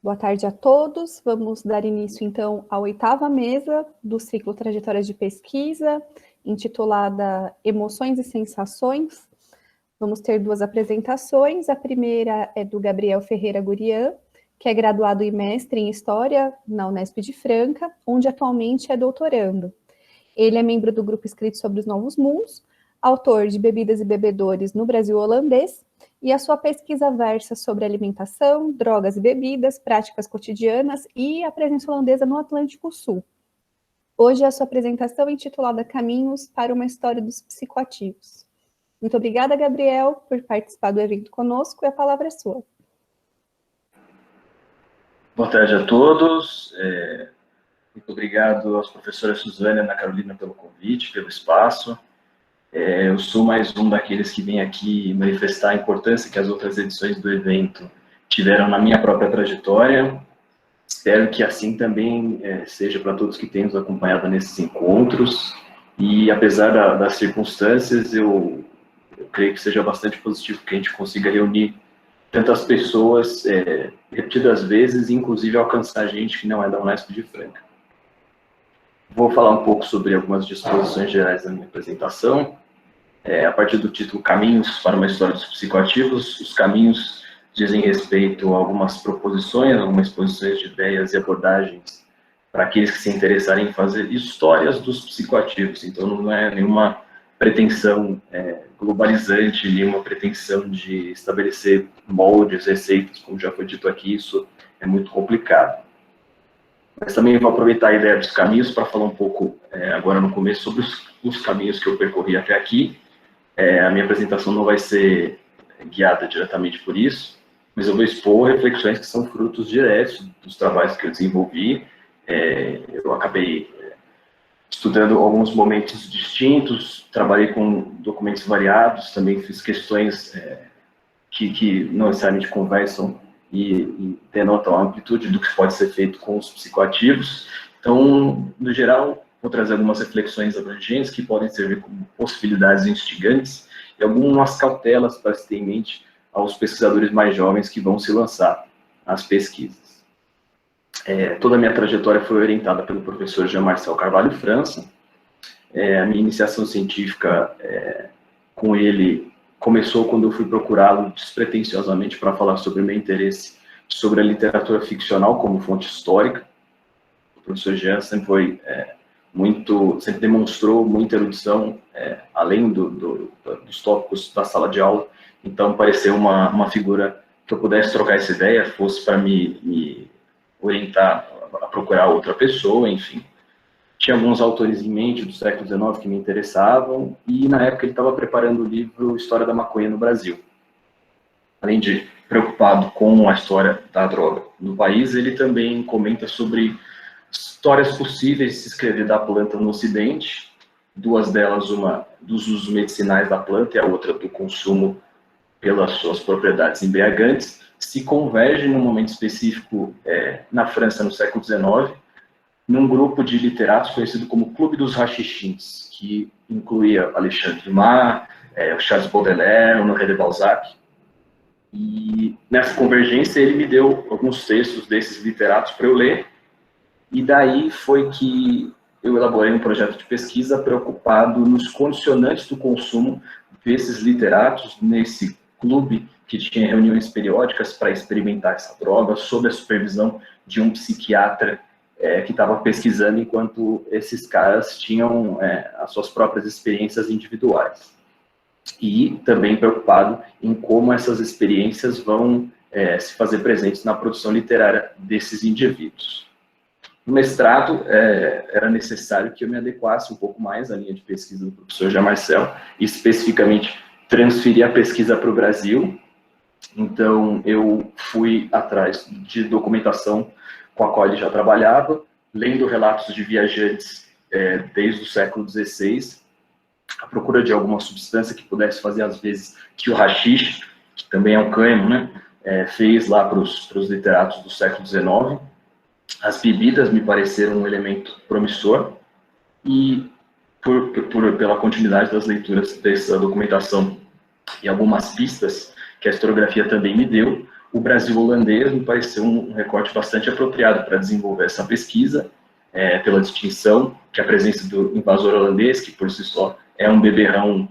Boa tarde a todos. Vamos dar início, então, à 8ª mesa do ciclo Trajetórias de Pesquisa, intitulada Emoções e Sensações. Vamos ter 2 apresentações. A primeira é do Gabriel Ferreira Gurian, que é graduado e mestre em História na Unesp de Franca, onde atualmente é doutorando. Ele é membro do grupo escrito sobre os Novos Mundos, autor de Bebidas e Bebedores no Brasil Holandês, e a sua pesquisa versa sobre alimentação, drogas e bebidas, práticas cotidianas e a presença holandesa no Atlântico Sul. Hoje a sua apresentação é intitulada Caminhos para uma História dos Psicoativos. Muito obrigada, Gabriel, por participar do evento conosco, e a palavra é sua. Boa tarde a todos. Muito obrigado aos professores Suzane e Ana Carolina pelo convite, pelo espaço. Eu sou mais um daqueles que vem aqui manifestar a importância que as outras edições do evento tiveram na minha própria trajetória. Espero que assim também seja para todos que têm nos acompanhado nesses encontros. E apesar das circunstâncias, eu creio que seja bastante positivo que a gente consiga reunir tantas pessoas repetidas vezes, e inclusive alcançar gente que não é da Unesp de Franca. Vou falar um pouco sobre algumas disposições gerais da minha apresentação. A partir do título Caminhos para uma História dos Psicoativos, os caminhos dizem respeito a algumas proposições, algumas exposições de ideias e abordagens para aqueles que se interessarem em fazer histórias dos psicoativos. Então, não é nenhuma pretensão globalizante, nenhuma pretensão de estabelecer moldes, receitas, como já foi dito aqui, isso é muito complicado. Mas também vou aproveitar a ideia dos caminhos para falar um pouco, agora no começo, sobre os caminhos que eu percorri até aqui. A minha apresentação não vai ser guiada diretamente por isso, mas eu vou expor reflexões que são frutos diretos dos trabalhos que eu desenvolvi. Eu acabei estudando alguns momentos distintos, trabalhei com documentos variados, também fiz questões que não necessariamente conversam e denotam a amplitude do que pode ser feito com os psicoativos. Então, no geral, vou trazer algumas reflexões abrangentes que podem servir como possibilidades instigantes e algumas cautelas para se ter em mente aos pesquisadores mais jovens que vão se lançar às pesquisas. Toda a minha trajetória foi orientada pelo professor Jean-Marcel Carvalho França. A minha iniciação científica com ele começou quando eu fui procurá-lo despretensiosamente para falar sobre o meu interesse sobre a literatura ficcional como fonte histórica. O professor Jean sempre sempre demonstrou muita erudição, além dos tópicos da sala de aula. Então, pareceu uma figura que eu pudesse trocar essa ideia, fosse para me orientar a procurar outra pessoa, enfim. Tinha alguns autores em mente do século XIX que me interessavam, e na época ele estava preparando o livro História da Maconha no Brasil. Além de preocupado com a história da droga no país, ele também comenta sobre histórias possíveis de se escrever da planta no Ocidente, 2 delas, uma dos usos medicinais da planta e a outra do consumo pelas suas propriedades embriagantes, se converge num momento específico na França no século XIX, num grupo de literatos conhecido como Clube dos Rachixins, que incluía Alexandre Dumas, Charles Baudelaire, Honoré de Balzac. E nessa convergência ele me deu alguns textos desses literatos para eu ler, e daí foi que eu elaborei um projeto de pesquisa preocupado nos condicionantes do consumo desses literatos nesse clube que tinha reuniões periódicas para experimentar essa droga, sob a supervisão de um psiquiatra que estava pesquisando, enquanto esses caras tinham as suas próprias experiências individuais. E também preocupado em como essas experiências vão se fazer presentes na produção literária desses indivíduos. No mestrado, era necessário que eu me adequasse um pouco mais à linha de pesquisa do professor Jean-Marcel, e especificamente transferir a pesquisa para o Brasil. Então, eu fui atrás de documentação com a qual ele já trabalhava, lendo relatos de viajantes desde o século XVI, à procura de alguma substância que pudesse fazer, às vezes, que o haxixe, que também é um cânhamo, né, fez lá para os literatos do século XIX. As bebidas me pareceram um elemento promissor, e pela continuidade das leituras dessa documentação e algumas pistas que a historiografia também me deu, o Brasil holandês me pareceu um recorte bastante apropriado para desenvolver essa pesquisa, pela distinção que a presença do invasor holandês, que por si só é um beberrão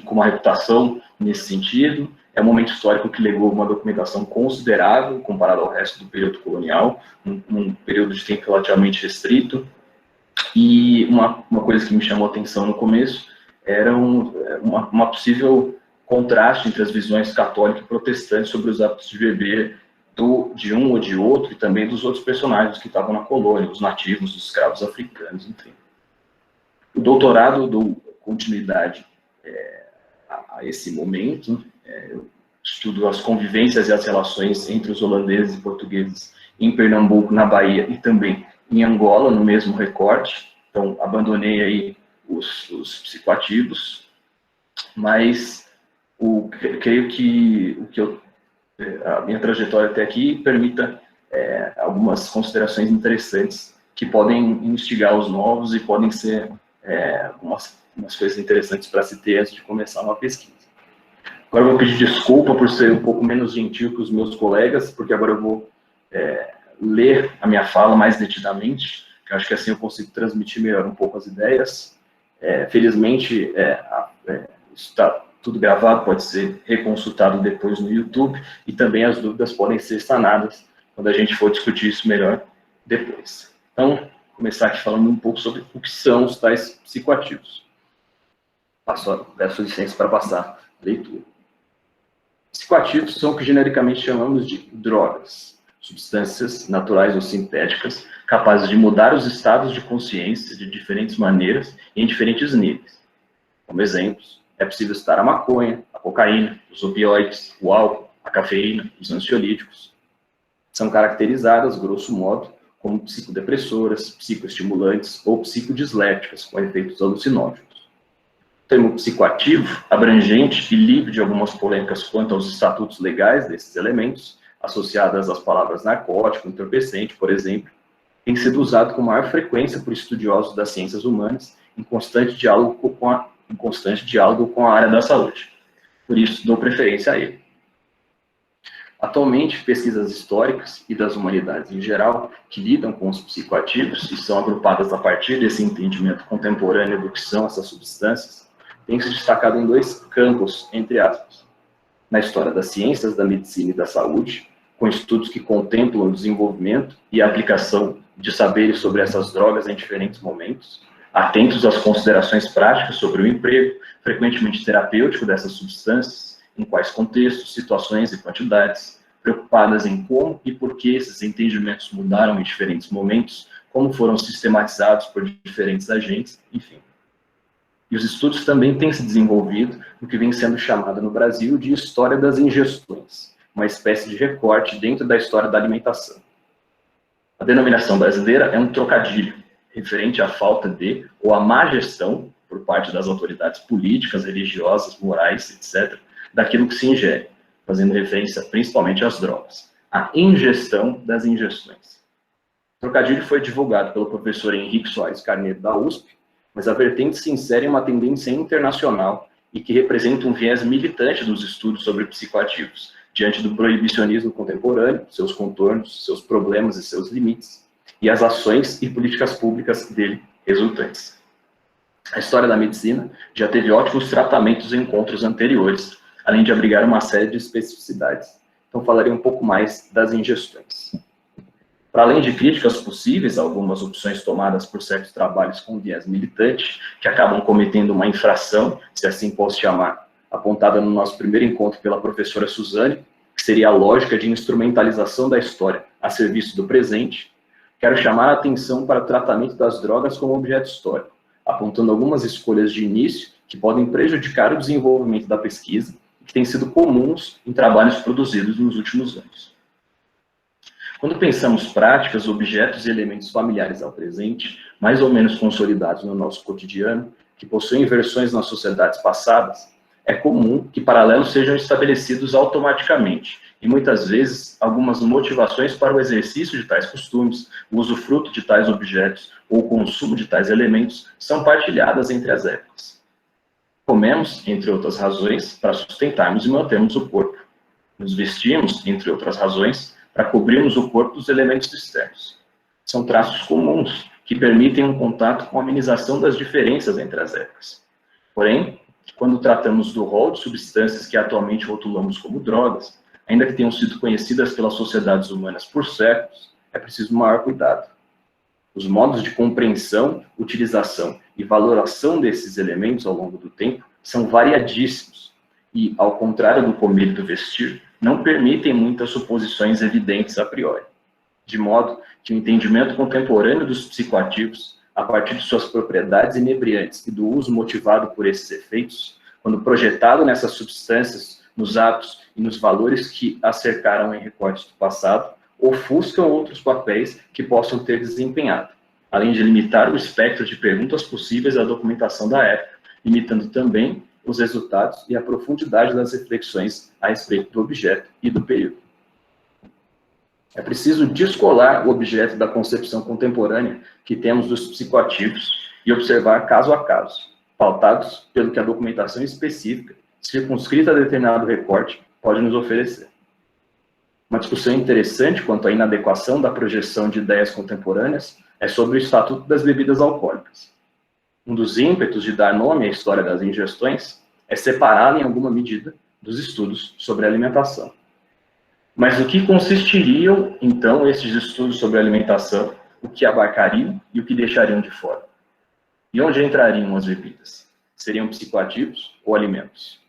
com uma reputação nesse sentido, é um momento histórico que legou uma documentação considerável comparado ao resto do período colonial, um período de tempo relativamente restrito. E uma coisa que me chamou a atenção no começo era uma possível contraste entre as visões católica e protestante sobre os hábitos de beber de um ou de outro, e também dos outros personagens que estavam na colônia, os nativos, os escravos africanos, enfim. O doutorado deu continuidade a esse momento. Eu estudo as convivências e as relações entre os holandeses e portugueses em Pernambuco, na Bahia e também em Angola, no mesmo recorte. Então, abandonei aí os psicoativos, mas creio que a minha trajetória até aqui permita algumas considerações interessantes que podem instigar os novos e podem ser algumas coisas interessantes para se ter antes de começar uma pesquisa. Agora eu vou pedir desculpa por ser um pouco menos gentil que os meus colegas, porque agora eu vou ler a minha fala mais detidamente, que eu acho que assim eu consigo transmitir melhor um pouco as ideias. Felizmente, está tudo gravado, pode ser reconsultado depois no YouTube, e também as dúvidas podem ser sanadas quando a gente for discutir isso melhor depois. Então, vou começar aqui falando um pouco sobre o que são os tais psicoativos. Peço licença para passar a leitura. Psicoativos são o que genericamente chamamos de drogas, substâncias naturais ou sintéticas, capazes de mudar os estados de consciência de diferentes maneiras e em diferentes níveis. Como exemplos, é possível citar a maconha, a cocaína, os opioides, o álcool, a cafeína, os ansiolíticos. São caracterizadas, grosso modo, como psicodepressoras, psicoestimulantes ou psicodislépticas, com efeitos alucinógenos. O termo psicoativo, abrangente e livre de algumas polêmicas quanto aos estatutos legais desses elementos, associadas às palavras narcótico, entorpecente, por exemplo, tem sido usado com maior frequência por estudiosos das ciências humanas em constante diálogo com a área da saúde. Por isso, dou preferência a ele. Atualmente, pesquisas históricas e das humanidades em geral, que lidam com os psicoativos e são agrupadas a partir desse entendimento contemporâneo do que são essas substâncias, têm se destacado em dois campos, entre aspas. Na história das ciências, da medicina e da saúde, com estudos que contemplam o desenvolvimento e a aplicação de saberes sobre essas drogas em diferentes momentos, atentos às considerações práticas sobre o emprego, frequentemente terapêutico dessas substâncias, em quais contextos, situações e quantidades, preocupadas em como e por que esses entendimentos mudaram em diferentes momentos, como foram sistematizados por diferentes agentes, enfim. E os estudos também têm se desenvolvido no que vem sendo chamado no Brasil de história das ingestões, uma espécie de recorte dentro da história da alimentação. A denominação brasileira é um trocadilho, referente à falta de, ou à má gestão, por parte das autoridades políticas, religiosas, morais, etc., daquilo que se ingere, fazendo referência principalmente às drogas. A ingestão das ingestões. O trocadilho foi divulgado pelo professor Henrique Soares Carneiro, da USP, mas a vertente se insere em uma tendência internacional e que representa um viés militante dos estudos sobre psicoativos, diante do proibicionismo contemporâneo, seus contornos, seus problemas e seus limites, e as ações e políticas públicas dele resultantes. A história da medicina já teve ótimos tratamentos em encontros anteriores, além de abrigar uma série de especificidades. Então, falarei um pouco mais das ingestões. Para além de críticas possíveis a algumas opções tomadas por certos trabalhos com viés militante, que acabam cometendo uma infração, se assim posso chamar, apontada no nosso primeiro encontro pela professora Suzane, que seria a lógica de instrumentalização da história a serviço do presente, quero chamar a atenção para o tratamento das drogas como objeto histórico, apontando algumas escolhas de início que podem prejudicar o desenvolvimento da pesquisa e que têm sido comuns em trabalhos produzidos nos últimos anos. Quando pensamos práticas, objetos e elementos familiares ao presente, mais ou menos consolidados no nosso cotidiano, que possuem versões nas sociedades passadas, é comum que paralelos sejam estabelecidos automaticamente, e muitas vezes algumas motivações para o exercício de tais costumes, o usufruto de tais objetos ou o consumo de tais elementos são partilhadas entre as épocas. Comemos, entre outras razões, para sustentarmos e mantermos o corpo. Nos vestimos, entre outras razões, para cobrirmos o corpo dos elementos externos. São traços comuns, que permitem um contato com a amenização das diferenças entre as épocas. Porém, quando tratamos do rol de substâncias que atualmente rotulamos como drogas, ainda que tenham sido conhecidas pelas sociedades humanas por séculos, é preciso maior cuidado. Os modos de compreensão, utilização e valoração desses elementos ao longo do tempo são variadíssimos e, ao contrário do comer e do vestir, não permitem muitas suposições evidentes a priori. De modo que o entendimento contemporâneo dos psicoativos, a partir de suas propriedades inebriantes e do uso motivado por esses efeitos, quando projetado nessas substâncias, nos atos e nos valores que as cercaram em recortes do passado, ofuscam outros papéis que possam ter desempenhado, além de limitar o espectro de perguntas possíveis à documentação da época, limitando também os resultados e a profundidade das reflexões a respeito do objeto e do período. É preciso descolar o objeto da concepção contemporânea que temos dos psicoativos e observar caso a caso, pautados pelo que a documentação específica, circunscrita a determinado recorte, pode nos oferecer. Uma discussão interessante quanto à inadequação da projeção de ideias contemporâneas é sobre o Estatuto das Bebidas Alcoólicas. Um dos ímpetos de dar nome à história das ingestões é separá-la em alguma medida dos estudos sobre a alimentação. Mas o que consistiriam, então, esses estudos sobre a alimentação, o que abarcariam e o que deixariam de fora? E onde entrariam as bebidas? Seriam psicoativos ou alimentos?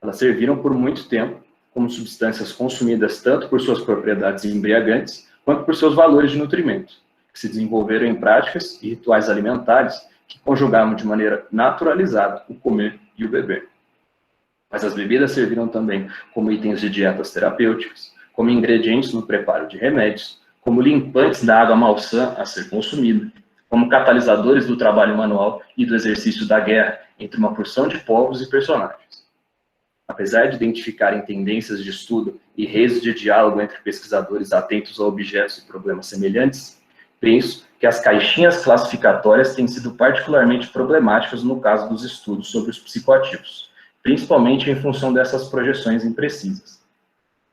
Elas serviram por muito tempo como substâncias consumidas tanto por suas propriedades embriagantes, quanto por seus valores de nutrimento, que se desenvolveram em práticas e rituais alimentares que conjugavam de maneira naturalizada o comer e o beber. Mas as bebidas serviram também como itens de dietas terapêuticas, como ingredientes no preparo de remédios, como limpantes da água malsã a ser consumida, como catalisadores do trabalho manual e do exercício da guerra entre uma porção de povos e personagens. Apesar de identificarem tendências de estudo e redes de diálogo entre pesquisadores atentos a objetos e problemas semelhantes, penso que as caixinhas classificatórias têm sido particularmente problemáticas no caso dos estudos sobre os psicoativos, principalmente em função dessas projeções imprecisas.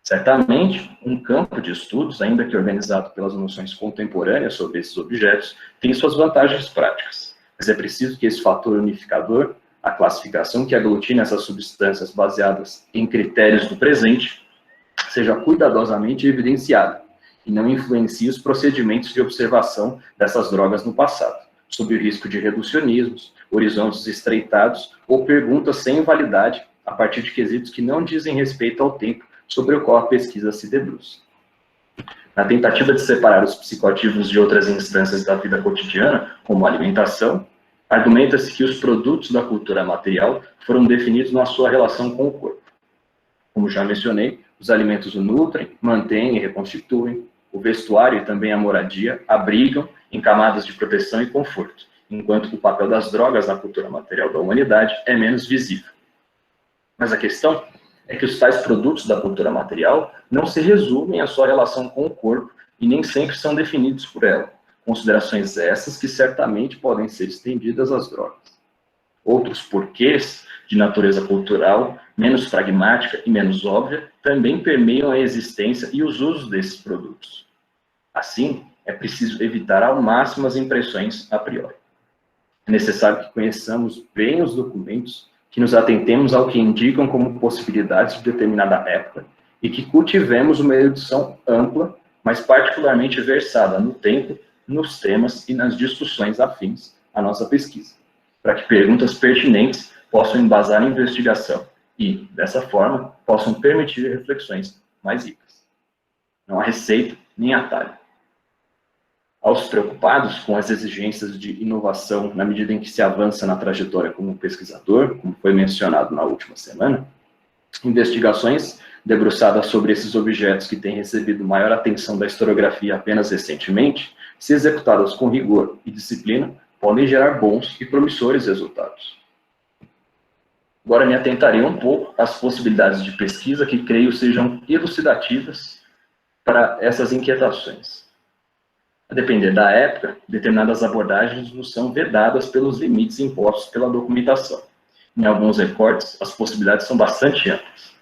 Certamente, um campo de estudos, ainda que organizado pelas noções contemporâneas sobre esses objetos, tem suas vantagens práticas, mas é preciso que esse fator unificador, a classificação que aglutina essas substâncias baseadas em critérios do presente, seja cuidadosamente evidenciada e não influencie os procedimentos de observação dessas drogas no passado, sob o risco de reducionismos, horizontes estreitados ou perguntas sem validade a partir de quesitos que não dizem respeito ao tempo sobre o qual a pesquisa se debruça. Na tentativa de separar os psicoativos de outras instâncias da vida cotidiana, como a alimentação, argumenta-se que os produtos da cultura material foram definidos na sua relação com o corpo. Como já mencionei, os alimentos o nutrem, mantêm e reconstituem, o vestuário e também a moradia abrigam em camadas de proteção e conforto, enquanto o papel das drogas na cultura material da humanidade é menos visível. Mas a questão é que os tais produtos da cultura material não se resumem à sua relação com o corpo e nem sempre são definidos por ela, considerações essas que certamente podem ser estendidas às drogas. Outros porquês de natureza cultural, menos pragmática e menos óbvia, também permeiam a existência e os usos desses produtos. Assim, é preciso evitar ao máximo as impressões a priori. É necessário que conheçamos bem os documentos, que nos atentemos ao que indicam como possibilidades de determinada época e que cultivemos uma erudição ampla, mas particularmente versada no tempo, nos temas e nas discussões afins à nossa pesquisa, para que perguntas pertinentes possam embasar a investigação e, dessa forma, possam permitir reflexões mais ricas. Não há receita nem atalho. Aos preocupados com as exigências de inovação na medida em que se avança na trajetória como pesquisador, como foi mencionado na última semana, investigações debruçadas sobre esses objetos que têm recebido maior atenção da historiografia apenas recentemente, se executadas com rigor e disciplina, podem gerar bons e promissores resultados. Agora me atentarei um pouco às possibilidades de pesquisa que creio sejam elucidativas para essas inquietações. A depender da época, determinadas abordagens nos são vedadas pelos limites impostos pela documentação. Em alguns recortes, as possibilidades são bastante amplas.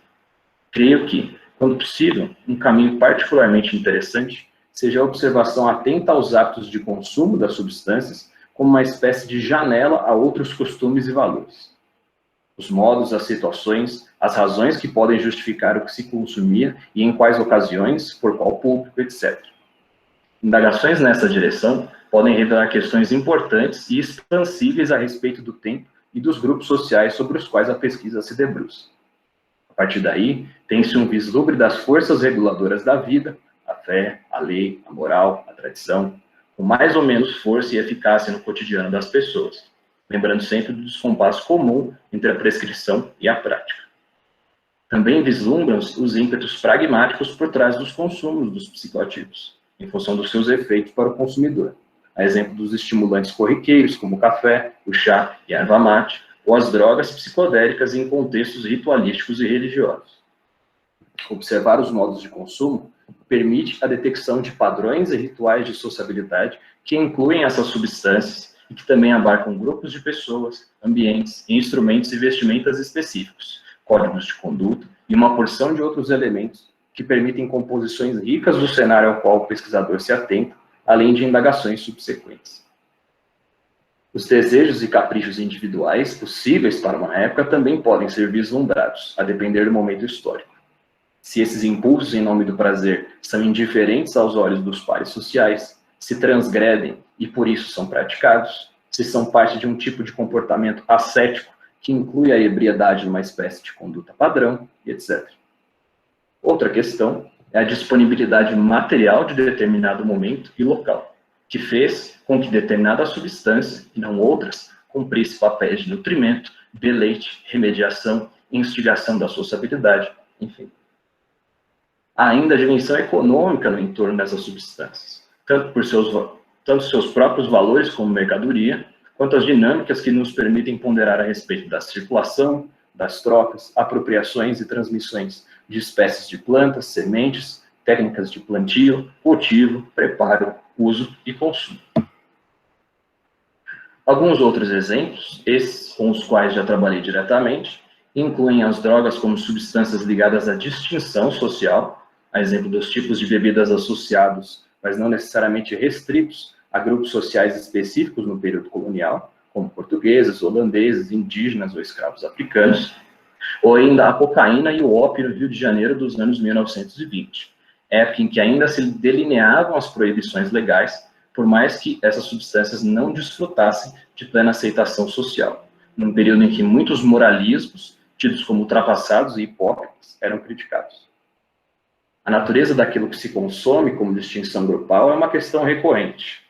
Creio que, Quando possível, um caminho particularmente interessante seja a observação atenta aos hábitos de consumo das substâncias como uma espécie de janela a outros costumes e valores. Os modos, as situações, as razões que podem justificar o que se consumia e em quais ocasiões, por qual público, etc. Indagações nessa direção podem revelar questões importantes e expansíveis a respeito do tempo e dos grupos sociais sobre os quais a pesquisa se debruça. A partir daí, tem-se um vislumbre das forças reguladoras da vida, a fé, a lei, a moral, a tradição, com mais ou menos força e eficácia no cotidiano das pessoas, lembrando sempre do descompasso comum entre a prescrição e a prática. Também vislumbram os ímpetos pragmáticos por trás dos consumos dos psicoativos, em função dos seus efeitos para o consumidor, a exemplo dos estimulantes corriqueiros, como o café, o chá e a erva mate, ou as drogas psicodélicas em contextos ritualísticos e religiosos. Observar os modos de consumo permite a detecção de padrões e rituais de sociabilidade que incluem essas substâncias e que também abarcam grupos de pessoas, ambientes, instrumentos e vestimentas específicos, códigos de conduta e uma porção de outros elementos que permitem composições ricas do cenário ao qual o pesquisador se atenta, além de indagações subsequentes. Os desejos e caprichos individuais possíveis para uma época também podem ser vislumbrados, a depender do momento histórico. Se esses impulsos em nome do prazer são indiferentes aos olhos dos pares sociais, se transgredem e por isso são praticados, se são parte de um tipo de comportamento ascético que inclui a ebriedade numa espécie de conduta padrão, e etc. Outra questão é a disponibilidade material de determinado momento e local, que fez com que determinada substância, e não outras, cumprisse papéis de nutrimento, deleite, remediação, instigação da sociabilidade, enfim. Há ainda a dimensão econômica no entorno dessas substâncias, tanto seus próprios valores como mercadoria, quanto as dinâmicas que nos permitem ponderar a respeito da circulação, das trocas, apropriações e transmissões de espécies de plantas, sementes, técnicas de plantio, cultivo, preparo, uso e consumo. Alguns outros exemplos, esses com os quais já trabalhei diretamente, incluem as drogas como substâncias ligadas à distinção social, a exemplo dos tipos de bebidas associados, mas não necessariamente restritos, a grupos sociais específicos no período colonial, como portugueses, holandeses, indígenas ou escravos africanos, ou ainda a cocaína e o ópio no Rio de Janeiro dos anos 1920, época em que ainda se delineavam as proibições legais, por mais que essas substâncias não desfrutassem de plena aceitação social, num período em que muitos moralismos, tidos como ultrapassados e hipócritas, eram criticados. A natureza daquilo que se consome como distinção grupal é uma questão recorrente,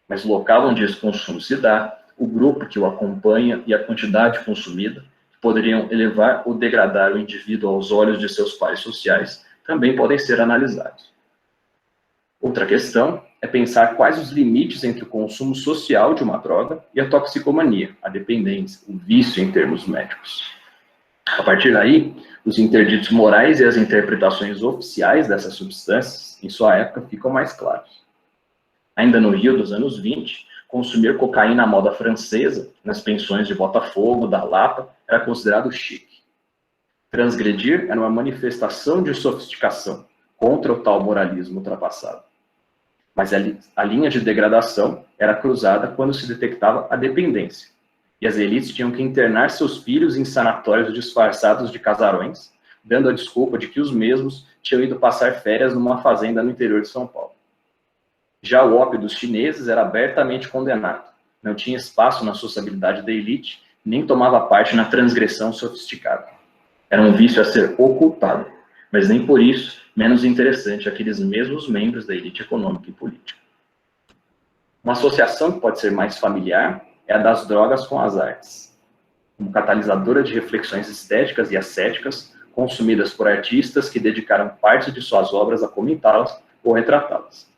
mas o local onde esse consumo se dá, o grupo que o acompanha e a quantidade consumida, que poderiam elevar ou degradar o indivíduo aos olhos de seus pares sociais, também podem ser analisados. Outra questão é pensar quais os limites entre o consumo social de uma droga e a toxicomania, a dependência, o vício em termos médicos. A partir daí, os interditos morais e as interpretações oficiais dessas substâncias, em sua época, ficam mais claros. Ainda no Rio dos anos 20, consumir cocaína à moda francesa, nas pensões de Botafogo, da Lapa, era considerado chique. Transgredir era uma manifestação de sofisticação contra o tal moralismo ultrapassado. Mas a linha de degradação era cruzada quando se detectava a dependência, e as elites tinham que internar seus filhos em sanatórios disfarçados de casarões, dando a desculpa de que os mesmos tinham ido passar férias numa fazenda no interior de São Paulo. Já o ópio dos chineses era abertamente condenado, não tinha espaço na sociabilidade da elite, nem tomava parte na transgressão sofisticada. Era um vício a ser ocultado, mas nem por isso menos interessante àqueles mesmos membros da elite econômica e política. Uma associação que pode ser mais familiar é a das drogas com as artes, como catalisadora de reflexões estéticas e ascéticas consumidas por artistas que dedicaram parte de suas obras a comentá-las ou retratá-las.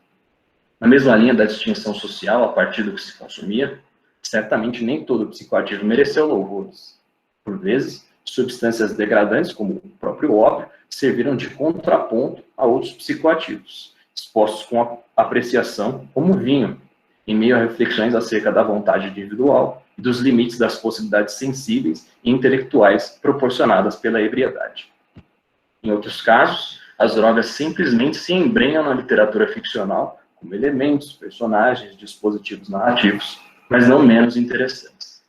Na mesma linha da distinção social a partir do que se consumia, certamente nem todo psicoativo mereceu louvores. Por vezes, substâncias degradantes, como o próprio ópio, serviram de contraponto a outros psicoativos, expostos com apreciação como vinho, em meio a reflexões acerca da vontade individual e dos limites das possibilidades sensíveis e intelectuais proporcionadas pela ebriedade. Em outros casos, as drogas simplesmente se embrenham na literatura ficcional como elementos, personagens, dispositivos narrativos, mas não menos interessantes.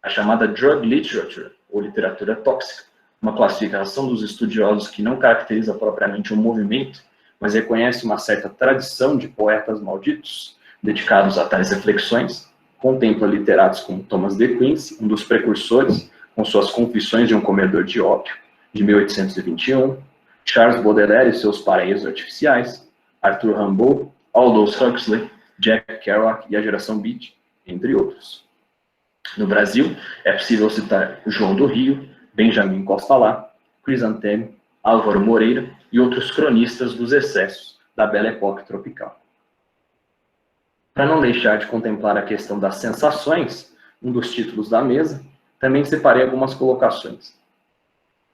A chamada drug literature, ou literatura tóxica, uma classificação dos estudiosos que não caracteriza propriamente um movimento, mas reconhece uma certa tradição de poetas malditos dedicados a tais reflexões, contempla literatos como Thomas de Quincey, um dos precursores, com suas Confissões de um Comedor de Ópio, de 1821, Charles Baudelaire e seus Paraísos Artificiais, Arthur Rimbaud, Aldous Huxley, Jack Kerouac e a Geração Beat, entre outros. No Brasil, é possível citar João do Rio, Benjamin Costa Lá, Crisantemo, Álvaro Moreira e outros cronistas dos excessos da Belle Époque tropical. Para não deixar de contemplar a questão das sensações, um dos títulos da mesa, também separei algumas colocações.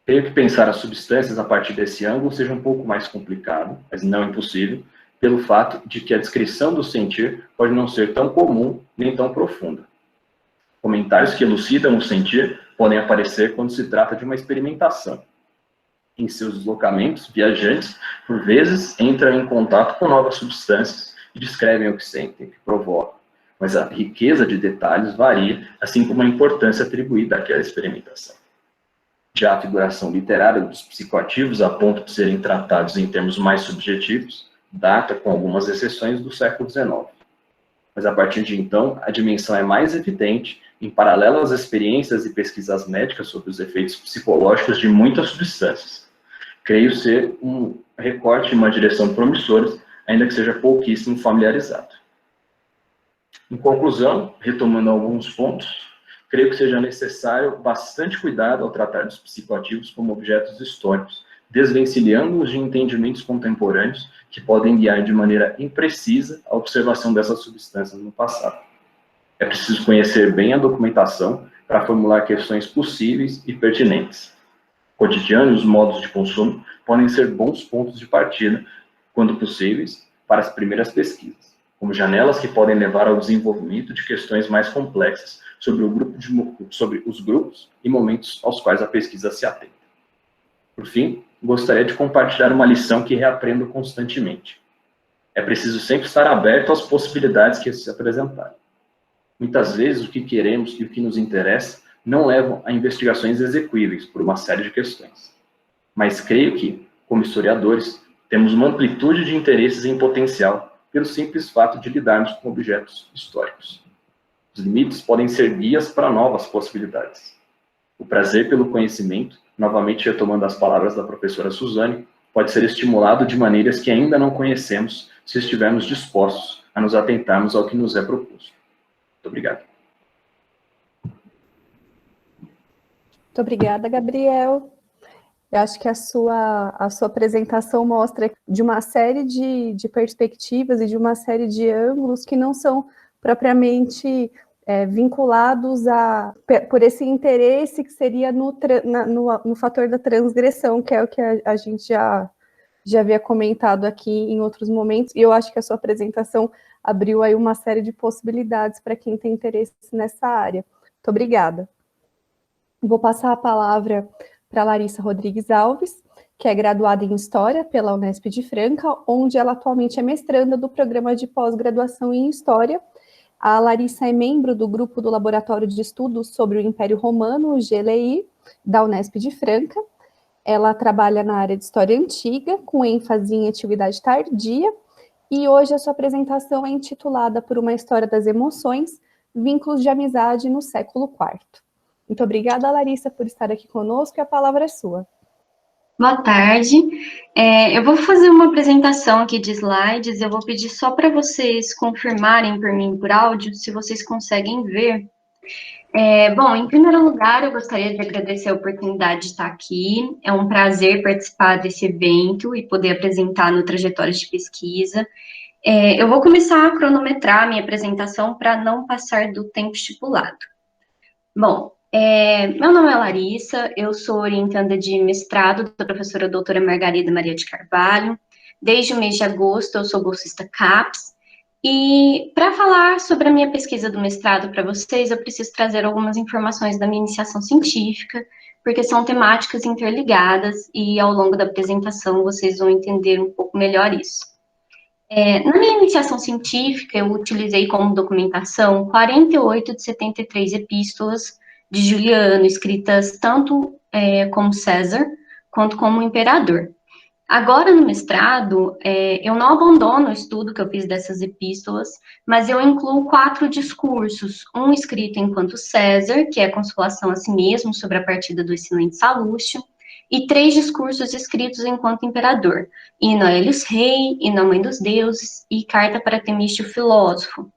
Creio que pensar as substâncias a partir desse ângulo seja um pouco mais complicado, mas não impossível, pelo fato de que a descrição do sentir pode não ser tão comum nem tão profunda. Comentários que elucidam o sentir podem aparecer quando se trata de uma experimentação. Em seus deslocamentos, viajantes, por vezes, entram em contato com novas substâncias e descrevem o que sentem, o que provocam. Mas a riqueza de detalhes varia, assim como a importância atribuída àquela experimentação. Já a figuração literária dos psicoativos, a ponto de serem tratados em termos mais subjetivos, data, com algumas exceções, do século XIX. Mas a partir de então, a dimensão é mais evidente, em paralelo às experiências e pesquisas médicas sobre os efeitos psicológicos de muitas substâncias. Creio ser um recorte em uma direção promissora, ainda que seja pouquíssimo familiarizado. Em conclusão, retomando alguns pontos, creio que seja necessário bastante cuidado ao tratar dos psicoativos como objetos históricos, desvencilhando-os de entendimentos contemporâneos que podem guiar de maneira imprecisa a observação dessas substâncias no passado. É preciso conhecer bem a documentação para formular questões possíveis e pertinentes. O cotidiano e os modos de consumo podem ser bons pontos de partida, quando possíveis, para as primeiras pesquisas, como janelas que podem levar ao desenvolvimento de questões mais complexas sobre os grupos e momentos aos quais a pesquisa se atenta. Por fim, gostaria de compartilhar uma lição que reaprendo constantemente. É preciso sempre estar aberto às possibilidades que se apresentarem. Muitas vezes, o que queremos e o que nos interessa não levam a investigações exequíveis por uma série de questões. Mas creio que, como historiadores, temos uma amplitude de interesses em potencial pelo simples fato de lidarmos com objetos históricos. Os limites podem ser guias para novas possibilidades. O prazer pelo conhecimento, novamente retomando as palavras da professora Suzane, pode ser estimulado de maneiras que ainda não conhecemos se estivermos dispostos a nos atentarmos ao que nos é proposto. Muito obrigado. Muito obrigada, Gabriel. Eu acho que a sua apresentação mostra de uma série de perspectivas e de uma série de ângulos que não são propriamente vinculados por esse interesse que seria no fator da transgressão, que é o que a gente já havia comentado aqui em outros momentos, e eu acho que a sua apresentação abriu aí uma série de possibilidades para quem tem interesse nessa área. Muito obrigada. Vou passar a palavra para Larissa Rodrigues Alves, que é graduada em História pela Unesp de Franca, onde ela atualmente é mestranda do programa de pós-graduação em História. A Larissa é membro do grupo do Laboratório de Estudos sobre o Império Romano, o GLI, da Unesp de Franca. Ela trabalha na área de História Antiga, com ênfase em Antiguidade Tardia, e hoje a sua apresentação é intitulada Por uma História das Emoções, Vínculos de Amizade no século IV. Muito obrigada, Larissa, por estar aqui conosco, e a palavra é sua. Boa tarde. Eu vou fazer uma apresentação aqui de slides, eu vou pedir só para vocês confirmarem por mim, por áudio, se vocês conseguem ver. Bom, em primeiro lugar, eu gostaria de agradecer a oportunidade de estar aqui. É um prazer participar desse evento e poder apresentar no Trajetórias de Pesquisa. Eu vou começar a cronometrar a minha apresentação para não passar do tempo estipulado. Bom, meu nome é Larissa, eu sou orientanda de mestrado da professora doutora Margarida Maria de Carvalho. Desde o mês de agosto eu sou bolsista CAPES. E para falar sobre a minha pesquisa do mestrado para vocês, eu preciso trazer algumas informações da minha iniciação científica, porque são temáticas interligadas e ao longo da apresentação vocês vão entender um pouco melhor isso. Na minha iniciação científica, eu utilizei como documentação 48 de 73 epístolas de Juliano, escritas tanto como César quanto como imperador. Agora, no mestrado, eu não abandono o estudo que eu fiz dessas epístolas, mas eu incluo 4 discursos, um escrito enquanto César, que é a consolação a si mesmo sobre a partida do excelente Salúcio, e 3 discursos escritos enquanto imperador, Hino a Hélios Rei, Hino à Mãe dos Deuses e Carta para Temístio Filósofo.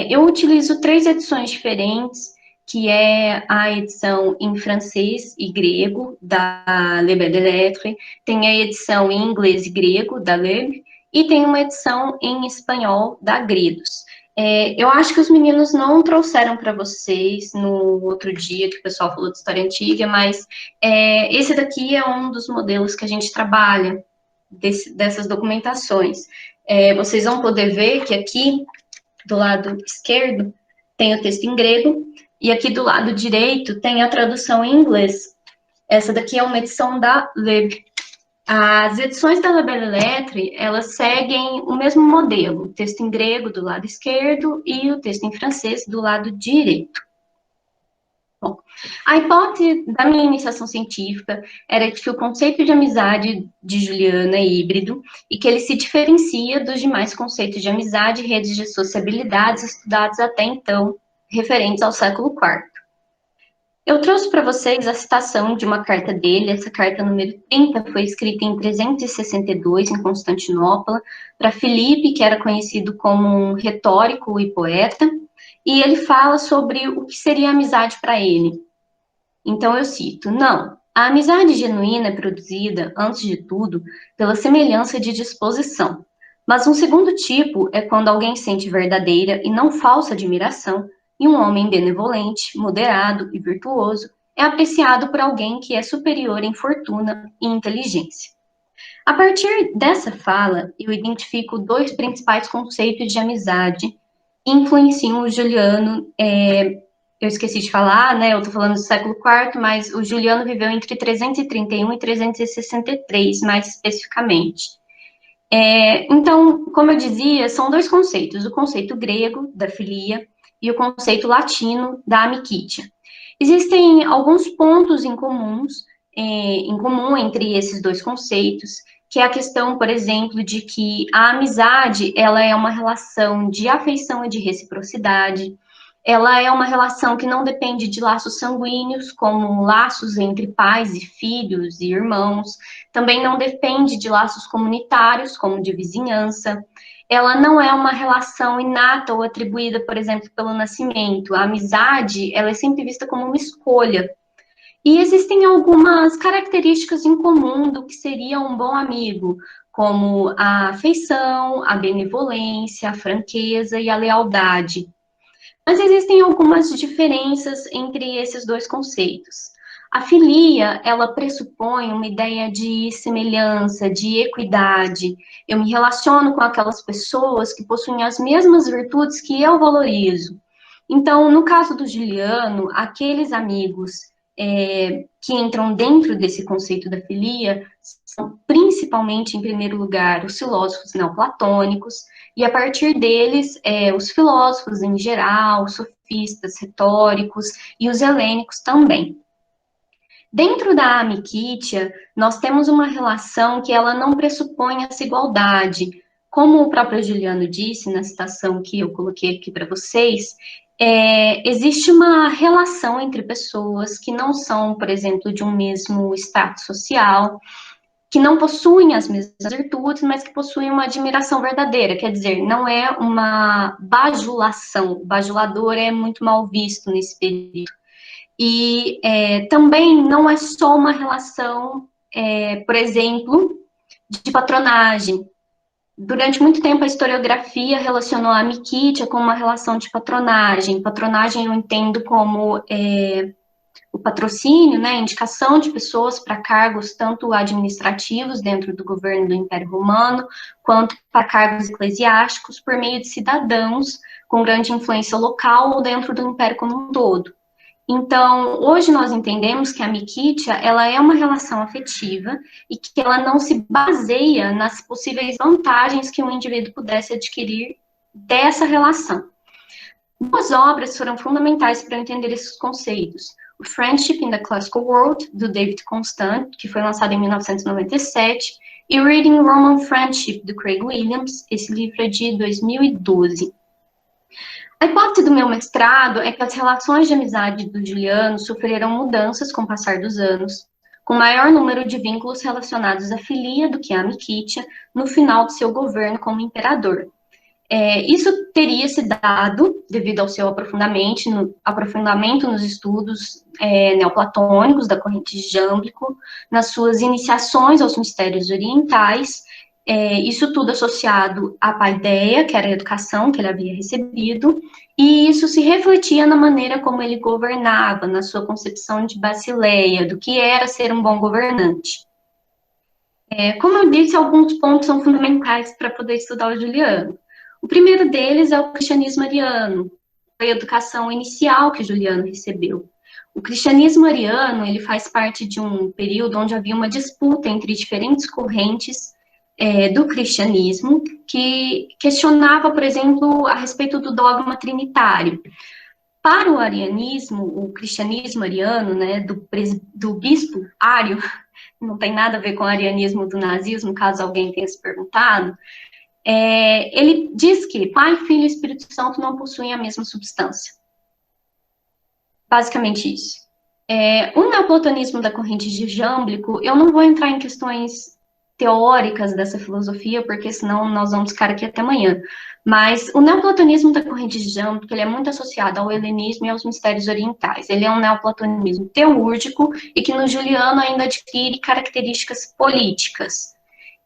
Eu utilizo 3 edições diferentes, que é a edição em francês e grego, da Le Belles Lettres, tem a edição em inglês e grego, da Loeb, e tem uma edição em espanhol, da Gredos. Eu acho que os meninos não trouxeram para vocês no outro dia, que o pessoal falou de história antiga, mas esse daqui é um dos modelos que a gente trabalha, dessas documentações. Vocês vão poder ver que aqui, do lado esquerdo, tem o texto em grego, e aqui do lado direito tem a tradução em inglês. Essa daqui é uma edição da Loeb. As edições da Le Belles Lettres, elas seguem o mesmo modelo, o texto em grego do lado esquerdo e o texto em francês do lado direito. Bom, a hipótese da minha iniciação científica era de que o conceito de amizade de Juliano é híbrido e que ele se diferencia dos demais conceitos de amizade e redes de sociabilidades estudados até então, referentes ao século IV. Eu trouxe para vocês a citação de uma carta dele, essa carta número 30 foi escrita em 362, em Constantinopla, para Filipe, que era conhecido como um retórico e poeta, e ele fala sobre o que seria amizade para ele. Então eu cito: não, a amizade genuína é produzida, antes de tudo, pela semelhança de disposição. Mas um segundo tipo é quando alguém sente verdadeira e não falsa admiração, e um homem benevolente, moderado e virtuoso é apreciado por alguém que é superior em fortuna e inteligência. A partir dessa fala, eu identifico 2 principais conceitos de amizade que influenciam o Juliano. Eu esqueci de falar, né? Eu estou falando do século IV, mas o Juliano viveu entre 331 e 363, mais especificamente. Então, como eu dizia, são 2 conceitos: o conceito grego, da filia, e o conceito latino, da amicítia. Existem alguns pontos em comum entre esses 2 conceitos, que é a questão, por exemplo, de que a amizade, ela é uma relação de afeição e de reciprocidade. Ela é uma relação que não depende de laços sanguíneos, como laços entre pais e filhos e irmãos. Também não depende de laços comunitários, como de vizinhança. Ela não é uma relação inata ou atribuída, por exemplo, pelo nascimento. A amizade, ela é sempre vista como uma escolha. E existem algumas características em comum do que seria um bom amigo, como a afeição, a benevolência, a franqueza e a lealdade. Mas existem algumas diferenças entre esses 2 conceitos. A filia, ela pressupõe uma ideia de semelhança, de equidade. Eu me relaciono com aquelas pessoas que possuem as mesmas virtudes que eu valorizo. Então, no caso do Juliano, aqueles amigos que entram dentro desse conceito da filia são principalmente, em primeiro lugar, os filósofos neoplatônicos, e a partir deles, os filósofos em geral, os sofistas, retóricos e os helênicos também. Dentro da amicítia, nós temos uma relação que ela não pressupõe essa igualdade. Como o próprio Juliano disse na citação que eu coloquei aqui para vocês, existe uma relação entre pessoas que não são, por exemplo, de um mesmo status social, que não possuem as mesmas virtudes, mas que possuem uma admiração verdadeira, quer dizer, não é uma bajulação, o bajulador é muito mal visto nesse período. E também não é só uma relação, por exemplo, de patronagem. Durante muito tempo, a historiografia relacionou a amicítia com uma relação de patronagem. Patronagem eu entendo como o patrocínio, né, a indicação de pessoas para cargos tanto administrativos dentro do governo do Império Romano, quanto para cargos eclesiásticos por meio de cidadãos com grande influência local ou dentro do Império como um todo. Então, hoje nós entendemos que a miquítia, ela é uma relação afetiva e que ela não se baseia nas possíveis vantagens que um indivíduo pudesse adquirir dessa relação. Duas obras foram fundamentais para eu entender esses conceitos. O Friendship in the Classical World, do David Constant, que foi lançado em 1997, e o Reading Roman Friendship, do Craig Williams, esse livro é de 2012. A hipótese do meu mestrado é que as relações de amizade do Juliano sofreram mudanças com o passar dos anos, com maior número de vínculos relacionados à filia do que à miquítia no final de seu governo como imperador. Isso teria se dado devido ao seu aprofundamento nos estudos neoplatônicos da corrente de Jâmblico, nas suas iniciações aos mistérios orientais, isso tudo associado à paideia, que era a educação que ele havia recebido, e isso se refletia na maneira como ele governava, na sua concepção de Basileia, do que era ser um bom governante. Como eu disse, alguns pontos são fundamentais para poder estudar o Juliano. O primeiro deles é o cristianismo ariano, a educação inicial que Juliano recebeu. O cristianismo ariano, ele faz parte de um período onde havia uma disputa entre diferentes correntes do cristianismo, que questionava, por exemplo, a respeito do dogma trinitário. Para o arianismo, o cristianismo ariano, né, do bispo Ário, não tem nada a ver com o arianismo do nazismo, caso alguém tenha se perguntado, ele diz que Pai, Filho e Espírito Santo não possuem a mesma substância. Basicamente isso. O neoplatonismo da corrente de Jâmblico, eu não vou entrar em questões teóricas dessa filosofia, porque senão nós vamos ficar aqui até amanhã. Mas o neoplatonismo da corrente de Jâmblico, ele é muito associado ao helenismo e aos mistérios orientais. Ele é um neoplatonismo teúrgico e que no Juliano ainda adquire características políticas.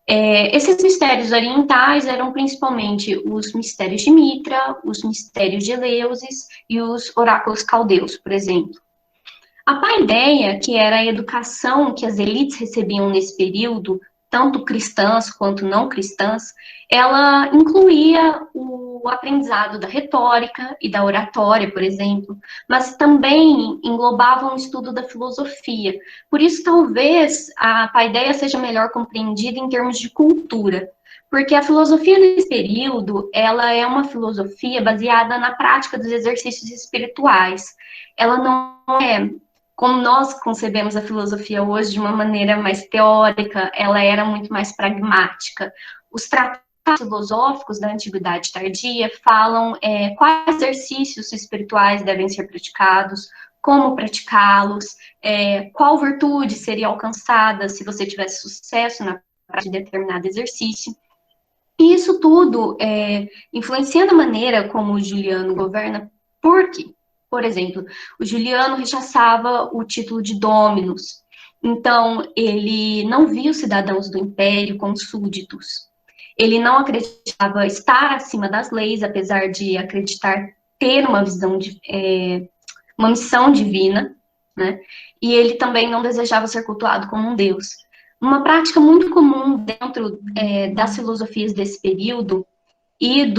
Esses mistérios orientais eram principalmente os mistérios de Mitra, os mistérios de Eleusis e os oráculos caldeus, por exemplo. A paideia, que era a educação que as elites recebiam nesse período, tanto cristãs quanto não cristãs, ela incluía o aprendizado da retórica e da oratória, por exemplo, mas também englobava um estudo da filosofia. Por isso, talvez, a paideia seja melhor compreendida em termos de cultura, porque a filosofia nesse período, ela é uma filosofia baseada na prática dos exercícios espirituais. Ela não é como nós concebemos a filosofia hoje de uma maneira mais teórica, ela era muito mais pragmática. Os tratados filosóficos da Antiguidade Tardia falam quais exercícios espirituais devem ser praticados, como praticá-los, qual virtude seria alcançada se você tivesse sucesso na prática de determinado exercício. E isso tudo influencia na maneira como o Juliano governa. Por quê? Por exemplo, o Juliano rechaçava o título de Dominus, então ele não via os cidadãos do império como súditos. Ele não acreditava estar acima das leis, apesar de acreditar ter uma visão uma missão divina, né? E ele também não desejava ser cultuado como um deus. Uma prática muito comum dentro das filosofias desse período e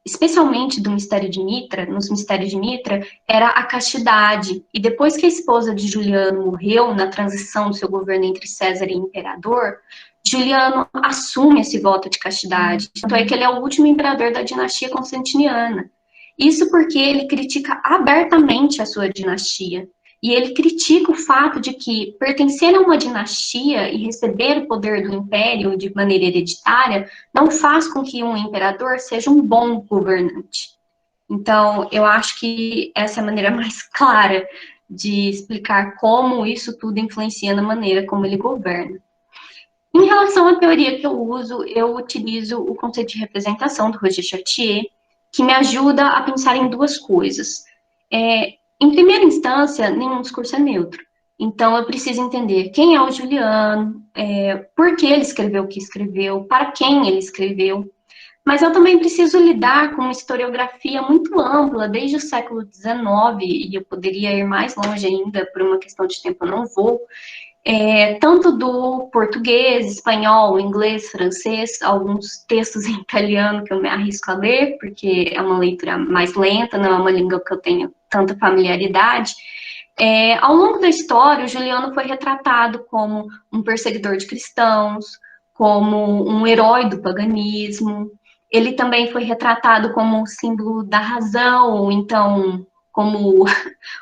especialmente do mistério de Mitra, nos mistérios de Mitra, era a castidade. E depois que a esposa de Juliano morreu, na transição do seu governo entre César e imperador, Juliano assume esse voto de castidade. Tanto é que ele é o último imperador da dinastia constantiniana. Isso porque ele critica abertamente a sua dinastia. E ele critica o fato de que pertencer a uma dinastia e receber o poder do império de maneira hereditária não faz com que um imperador seja um bom governante. Então, eu acho que essa é a maneira mais clara de explicar como isso tudo influencia na maneira como ele governa. Em relação à teoria que eu uso, eu utilizo o conceito de representação do Roger Chartier, que me ajuda a pensar em duas coisas. Em primeira instância, nenhum discurso é neutro. Então, eu preciso entender quem é o Juliano, por que ele escreveu o que escreveu, para quem ele escreveu. Mas eu também preciso lidar com uma historiografia muito ampla, desde o século XIX, e eu poderia ir mais longe ainda, por uma questão de tempo eu não vou, tanto do português, espanhol, inglês, francês, alguns textos em italiano que eu me arrisco a ler, porque é uma leitura mais lenta, não é uma língua que eu tenho tanta familiaridade, ao longo da história, o Juliano foi retratado como um perseguidor de cristãos, como um herói do paganismo. Ele também foi retratado como um símbolo da razão, ou então como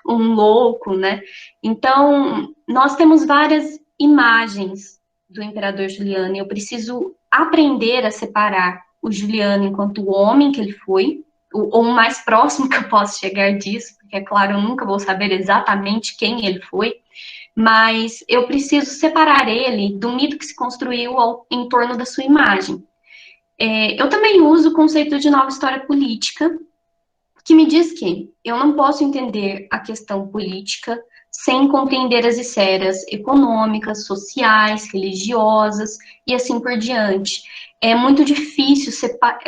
um louco, né? Então, nós temos várias imagens do imperador Juliano, e eu preciso aprender a separar o Juliano enquanto o homem que ele foi, ou o mais próximo que eu posso chegar disso, porque, é claro, eu nunca vou saber exatamente quem ele foi, mas eu preciso separar ele do mito que se construiu em torno da sua imagem. Eu também uso o conceito de nova história política, que me diz que eu não posso entender a questão política sem compreender as esferas econômicas, sociais, religiosas e assim por diante. É muito difícil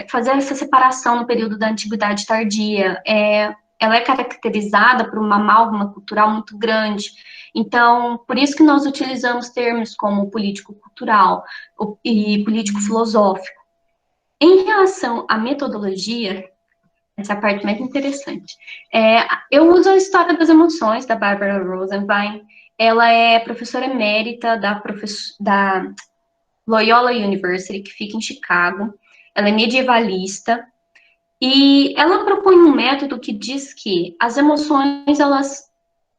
fazer essa separação no período da Antiguidade Tardia. Ela é caracterizada por uma amálgama cultural muito grande. Então, por isso que nós utilizamos termos como político-cultural e político-filosófico. Em relação à metodologia, essa é a parte mais interessante. Eu uso a História das Emoções, da Barbara Rosenwein. Ela é professora emérita da Loyola University, que fica em Chicago. Ela é medievalista. E ela propõe um método que diz que as emoções, elas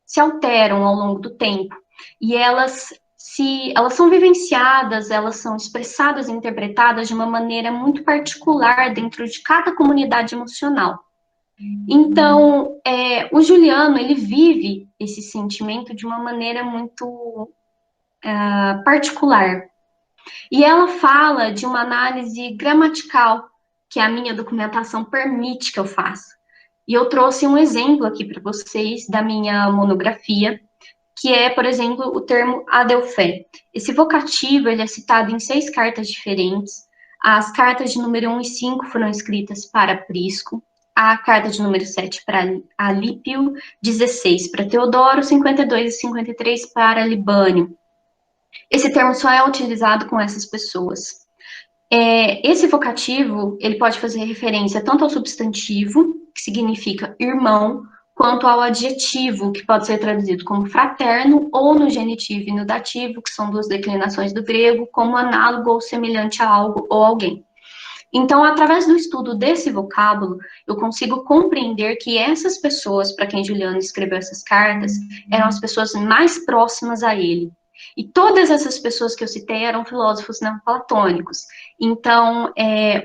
se alteram ao longo do tempo. E elas são vivenciadas, elas são expressadas e interpretadas de uma maneira muito particular dentro de cada comunidade emocional. Então, o Juliano, ele vive esse sentimento de uma maneira muito particular. E ela fala de uma análise gramatical que a minha documentação permite que eu faça. E eu trouxe um exemplo aqui para vocês da minha monografia, que é, por exemplo, o termo adelphé. Esse vocativo, ele é citado em 6 cartas diferentes. As cartas de número 1 e 5 foram escritas para Prisco, a carta de número 7 para Alípio, 16 para Teodoro, 52 e 53 para Libânio. Esse termo só é utilizado com essas pessoas. Esse vocativo, ele pode fazer referência tanto ao substantivo, que significa irmão, quanto ao adjetivo, que pode ser traduzido como fraterno, ou no genitivo e no dativo, que são 2 declinações do grego, como análogo ou semelhante a algo ou alguém. Então, através do estudo desse vocábulo, eu consigo compreender que essas pessoas, para quem Juliano escreveu essas cartas, eram as pessoas mais próximas a ele. E todas essas pessoas que eu citei eram filósofos neoplatônicos. Então,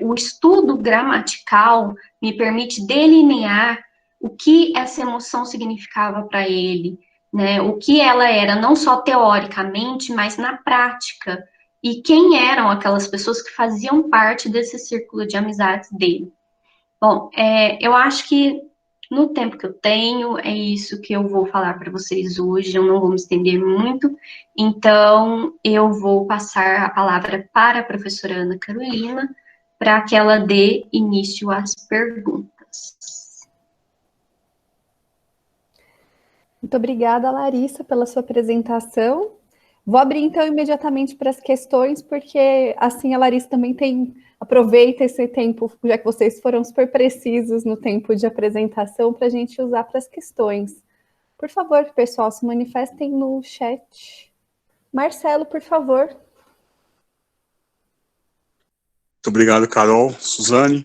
o estudo gramatical me permite delinear o que essa emoção significava para ele, né? O que ela era, não só teoricamente, mas na prática. E quem eram aquelas pessoas que faziam parte desse círculo de amizades dele. Bom, eu acho que no tempo que eu tenho, é isso que eu vou falar para vocês hoje, eu não vou me estender muito, então eu vou passar a palavra para a professora Ana Carolina, para que ela dê início às perguntas. Muito obrigada, Larissa, pela sua apresentação. Vou abrir, então, imediatamente para as questões, porque assim a Larissa também aproveita esse tempo, já que vocês foram super precisos no tempo de apresentação, para a gente usar para as questões. Por favor, pessoal, se manifestem no chat. Marcelo, por favor. Muito obrigado, Carol, Suzane.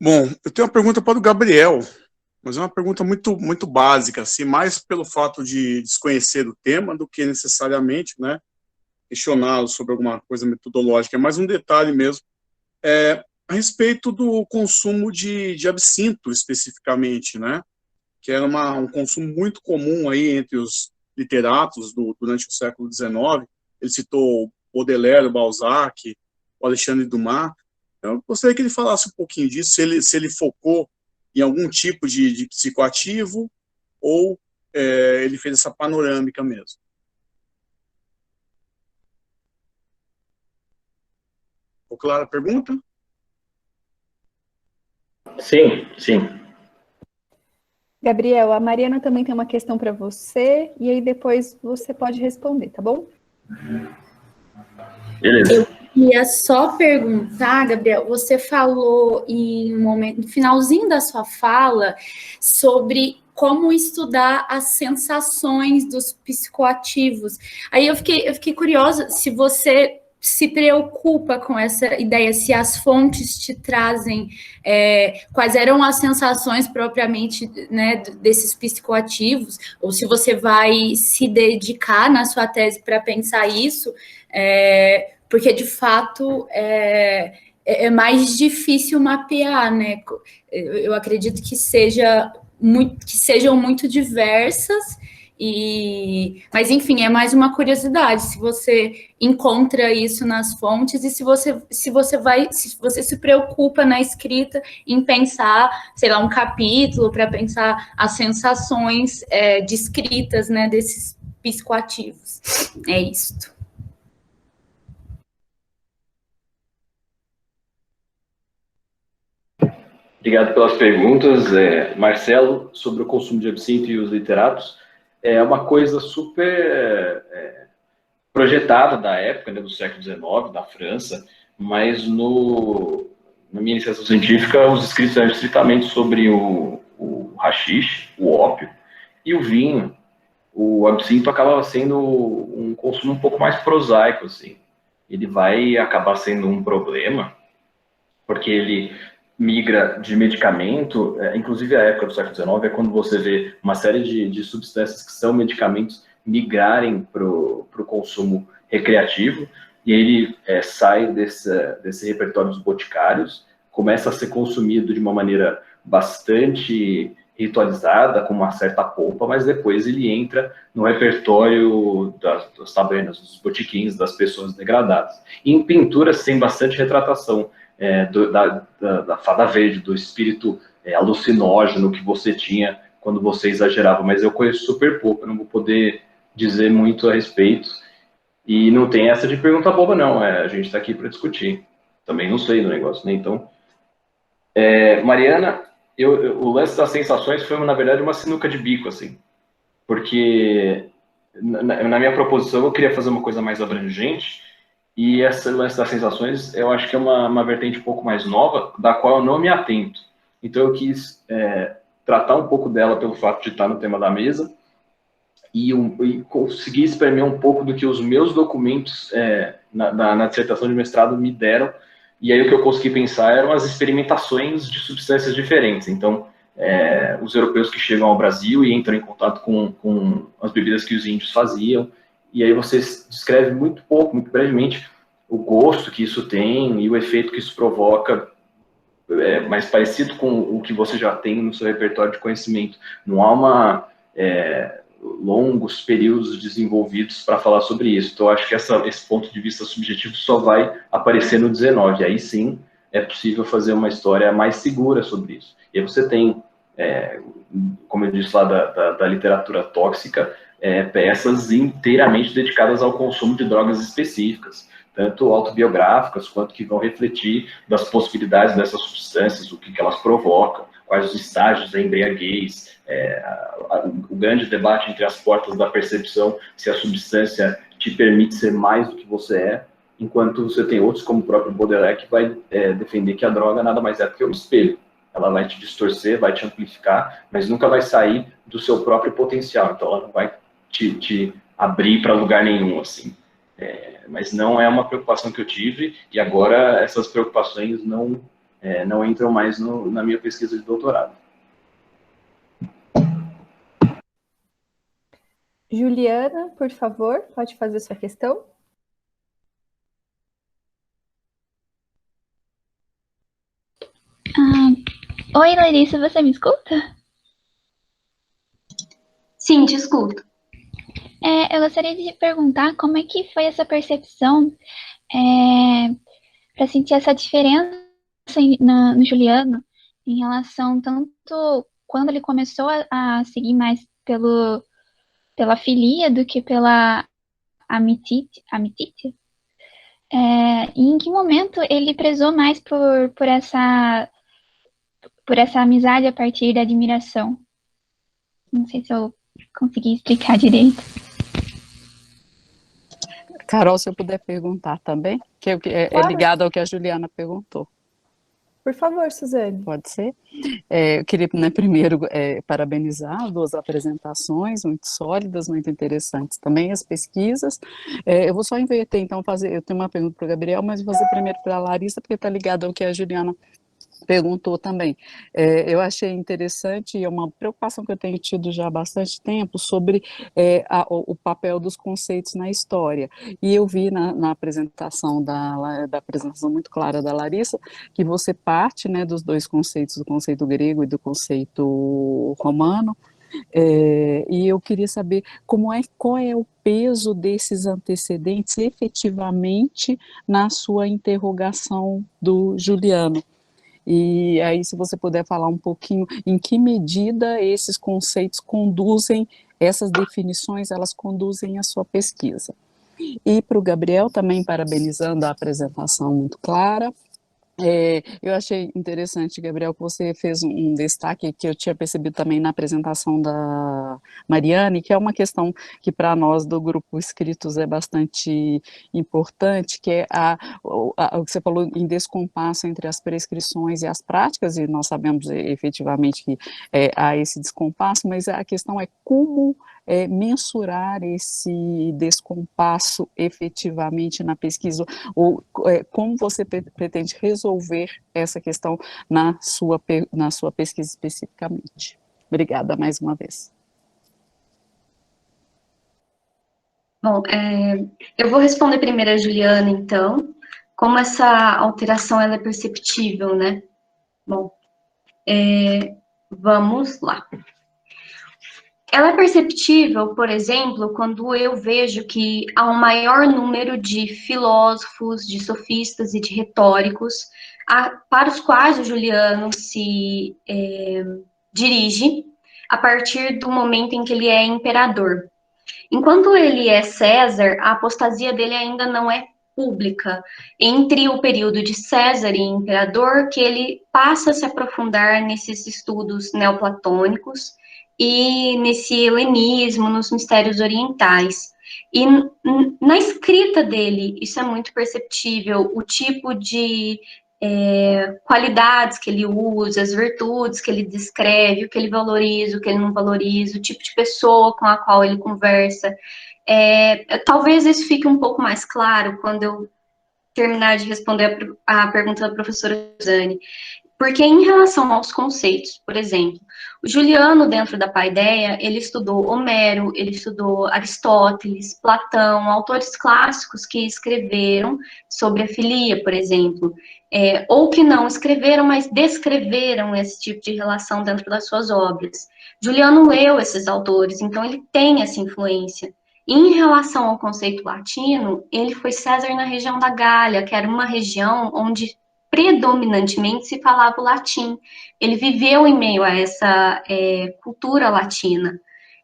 Bom, eu tenho uma pergunta para o Gabriel, mas é uma pergunta muito básica, assim, mais pelo fato de desconhecer o tema do que necessariamente, né, questioná-lo sobre alguma coisa metodológica. É mais um detalhe mesmo, a respeito do consumo de absinto, especificamente, né, que era um consumo muito comum aí entre os literatos durante o século XIX. Ele citou Baudelaire, Balzac, o Alexandre Dumas. Eu gostaria que ele falasse um pouquinho disso, se ele focou em algum tipo de psicoativo, ou ele fez essa panorâmica mesmo. Ficou clara a pergunta? Sim. Gabriel, a Mariana também tem uma questão para você, e aí depois você pode responder, tá bom? Beleza. Eu queria só perguntar, Gabriel, você falou em um momento, no finalzinho da sua fala, sobre como estudar as sensações dos psicoativos. Aí eu fiquei curiosa se você se preocupa com essa ideia, se as fontes te trazem quais eram as sensações propriamente, né, desses psicoativos, ou se você vai se dedicar na sua tese para pensar isso, porque de fato é mais difícil mapear, né? Eu acredito que sejam muito diversas. Mas enfim, é mais uma curiosidade se você encontra isso nas fontes e se você se preocupa na escrita em pensar, sei lá, um capítulo para pensar as sensações descritas, né, desses psicoativos. É isto. Obrigado pelas perguntas, Marcelo, sobre o consumo de absinto e os literatos. É uma coisa super projetada da época, né, do século XIX, da França, mas na minha iniciação científica, os escritos eram estritamente sobre o haxixe, o ópio, e o vinho. O absinto acaba sendo um consumo um pouco mais prosaico, assim. Ele vai acabar sendo um problema, porque ele migra de medicamento, inclusive a época do século XIX é quando você vê uma série de substâncias que são medicamentos migrarem para o consumo recreativo, e ele sai desse repertório dos boticários, começa a ser consumido de uma maneira bastante ritualizada, com uma certa pompa, mas depois ele entra no repertório das tabernas, dos botiquins, das pessoas degradadas. E em pinturas tem bastante retratação da fada verde, do espírito alucinógeno que você tinha quando você exagerava, mas eu conheço super pouco, eu não vou poder dizer muito a respeito, e não tem essa de pergunta boba não, a gente está aqui para discutir, também não sei do negócio, né? Então, Mariana, o lance das sensações foi, na verdade, uma sinuca de bico, assim, porque na minha proposição eu queria fazer uma coisa mais abrangente, e essa lance das sensações, eu acho que é uma vertente um pouco mais nova, da qual eu não me atento. Então eu quis tratar um pouco dela pelo fato de estar no tema da mesa, e conseguir espremer um pouco do que os meus documentos na dissertação de mestrado me deram, e aí o que eu consegui pensar eram as experimentações de substâncias diferentes. Então, os europeus que chegam ao Brasil e entram em contato com as bebidas que os índios faziam, e aí você descreve muito pouco, muito brevemente, o gosto que isso tem e o efeito que isso provoca, mais parecido com o que você já tem no seu repertório de conhecimento. Não há longos períodos desenvolvidos para falar sobre isso. Então, eu acho que esse ponto de vista subjetivo só vai aparecer no 19. Aí sim, é possível fazer uma história mais segura sobre isso. E aí você tem, como eu disse lá da literatura tóxica, peças inteiramente dedicadas ao consumo de drogas específicas, tanto autobiográficas quanto que vão refletir das possibilidades dessas substâncias, o que elas provocam, quais os estágios da embriaguez, o grande debate entre as portas da percepção, se a substância te permite ser mais do que você é, enquanto você tem outros, como o próprio Baudelaire, que vai defender que a droga nada mais é do que um espelho. Ela vai te distorcer, vai te amplificar, mas nunca vai sair do seu próprio potencial, então ela não vai te abrir para lugar nenhum, assim. Mas não é uma preocupação que eu tive, e agora essas preocupações não entram mais na minha pesquisa de doutorado. Juliana, por favor, pode fazer sua questão? Oi, Larissa, você me escuta? Sim, te escuto. Eu gostaria de perguntar como é que foi essa percepção para sentir essa diferença no Juliano em relação tanto quando ele começou a seguir mais pela filia do que pela amitite. E em que momento ele prezou mais por essa amizade a partir da admiração? Não sei se eu consegui explicar direito. Carol, se eu puder perguntar também, que é ligado ao que a Juliana perguntou. Por favor, Suzane. Pode ser? Eu queria, né, primeiro, parabenizar duas apresentações muito sólidas, muito interessantes também, as pesquisas. Eu vou só inverter, então, eu tenho uma pergunta para o Gabriel, mas vou fazer primeiro para a Larissa, porque está ligado ao que a Juliana perguntou também. Eu achei interessante, e é uma preocupação que eu tenho tido já há bastante tempo, sobre o papel dos conceitos na história. E eu vi na apresentação da apresentação muito clara da Larissa, que você parte, né, dos dois conceitos, do conceito grego e do conceito romano, e eu queria saber qual é o peso desses antecedentes efetivamente na sua interrogação do Juliano. E aí, se você puder falar um pouquinho em que medida esses conceitos conduzem, essas definições, elas conduzem a sua pesquisa. E para o Gabriel, também parabenizando a apresentação muito clara. Eu achei interessante, Gabriel, que você fez um destaque que eu tinha percebido também na apresentação da Mariane, que é uma questão que para nós do grupo Escritos é bastante importante, que é o que você falou em descompasso entre as prescrições e as práticas, e nós sabemos efetivamente que há esse descompasso, mas a questão é como mensurar esse descompasso efetivamente na pesquisa, ou como você pretende resolver essa questão na sua pesquisa especificamente. Obrigada mais uma vez. Bom, eu vou responder primeiro a Juliana, então, como essa alteração ela é perceptível, né? Bom, vamos lá. Ela é perceptível, por exemplo, quando eu vejo que há um maior número de filósofos, de sofistas e de retóricos para os quais o Juliano se dirige a partir do momento em que ele é imperador. Enquanto ele é César, a apostasia dele ainda não é pública. Entre o período de César e imperador, que ele passa a se aprofundar nesses estudos neoplatônicos e nesse helenismo, nos mistérios orientais. E na escrita dele, isso é muito perceptível, o tipo de qualidades que ele usa, as virtudes que ele descreve, o que ele valoriza, o que ele não valoriza, o tipo de pessoa com a qual ele conversa. Talvez isso fique um pouco mais claro quando eu terminar de responder a pergunta da professora Suzane. Porque em relação aos conceitos, por exemplo, o Juliano, dentro da Paideia, ele estudou Homero, ele estudou Aristóteles, Platão, autores clássicos que escreveram sobre a filia, por exemplo, ou que não escreveram, mas descreveram esse tipo de relação dentro das suas obras. Juliano leu esses autores, então ele tem essa influência. Em relação ao conceito latino, ele foi César na região da Gália, que era uma região onde predominantemente se falava o latim. Ele viveu em meio a essa cultura latina.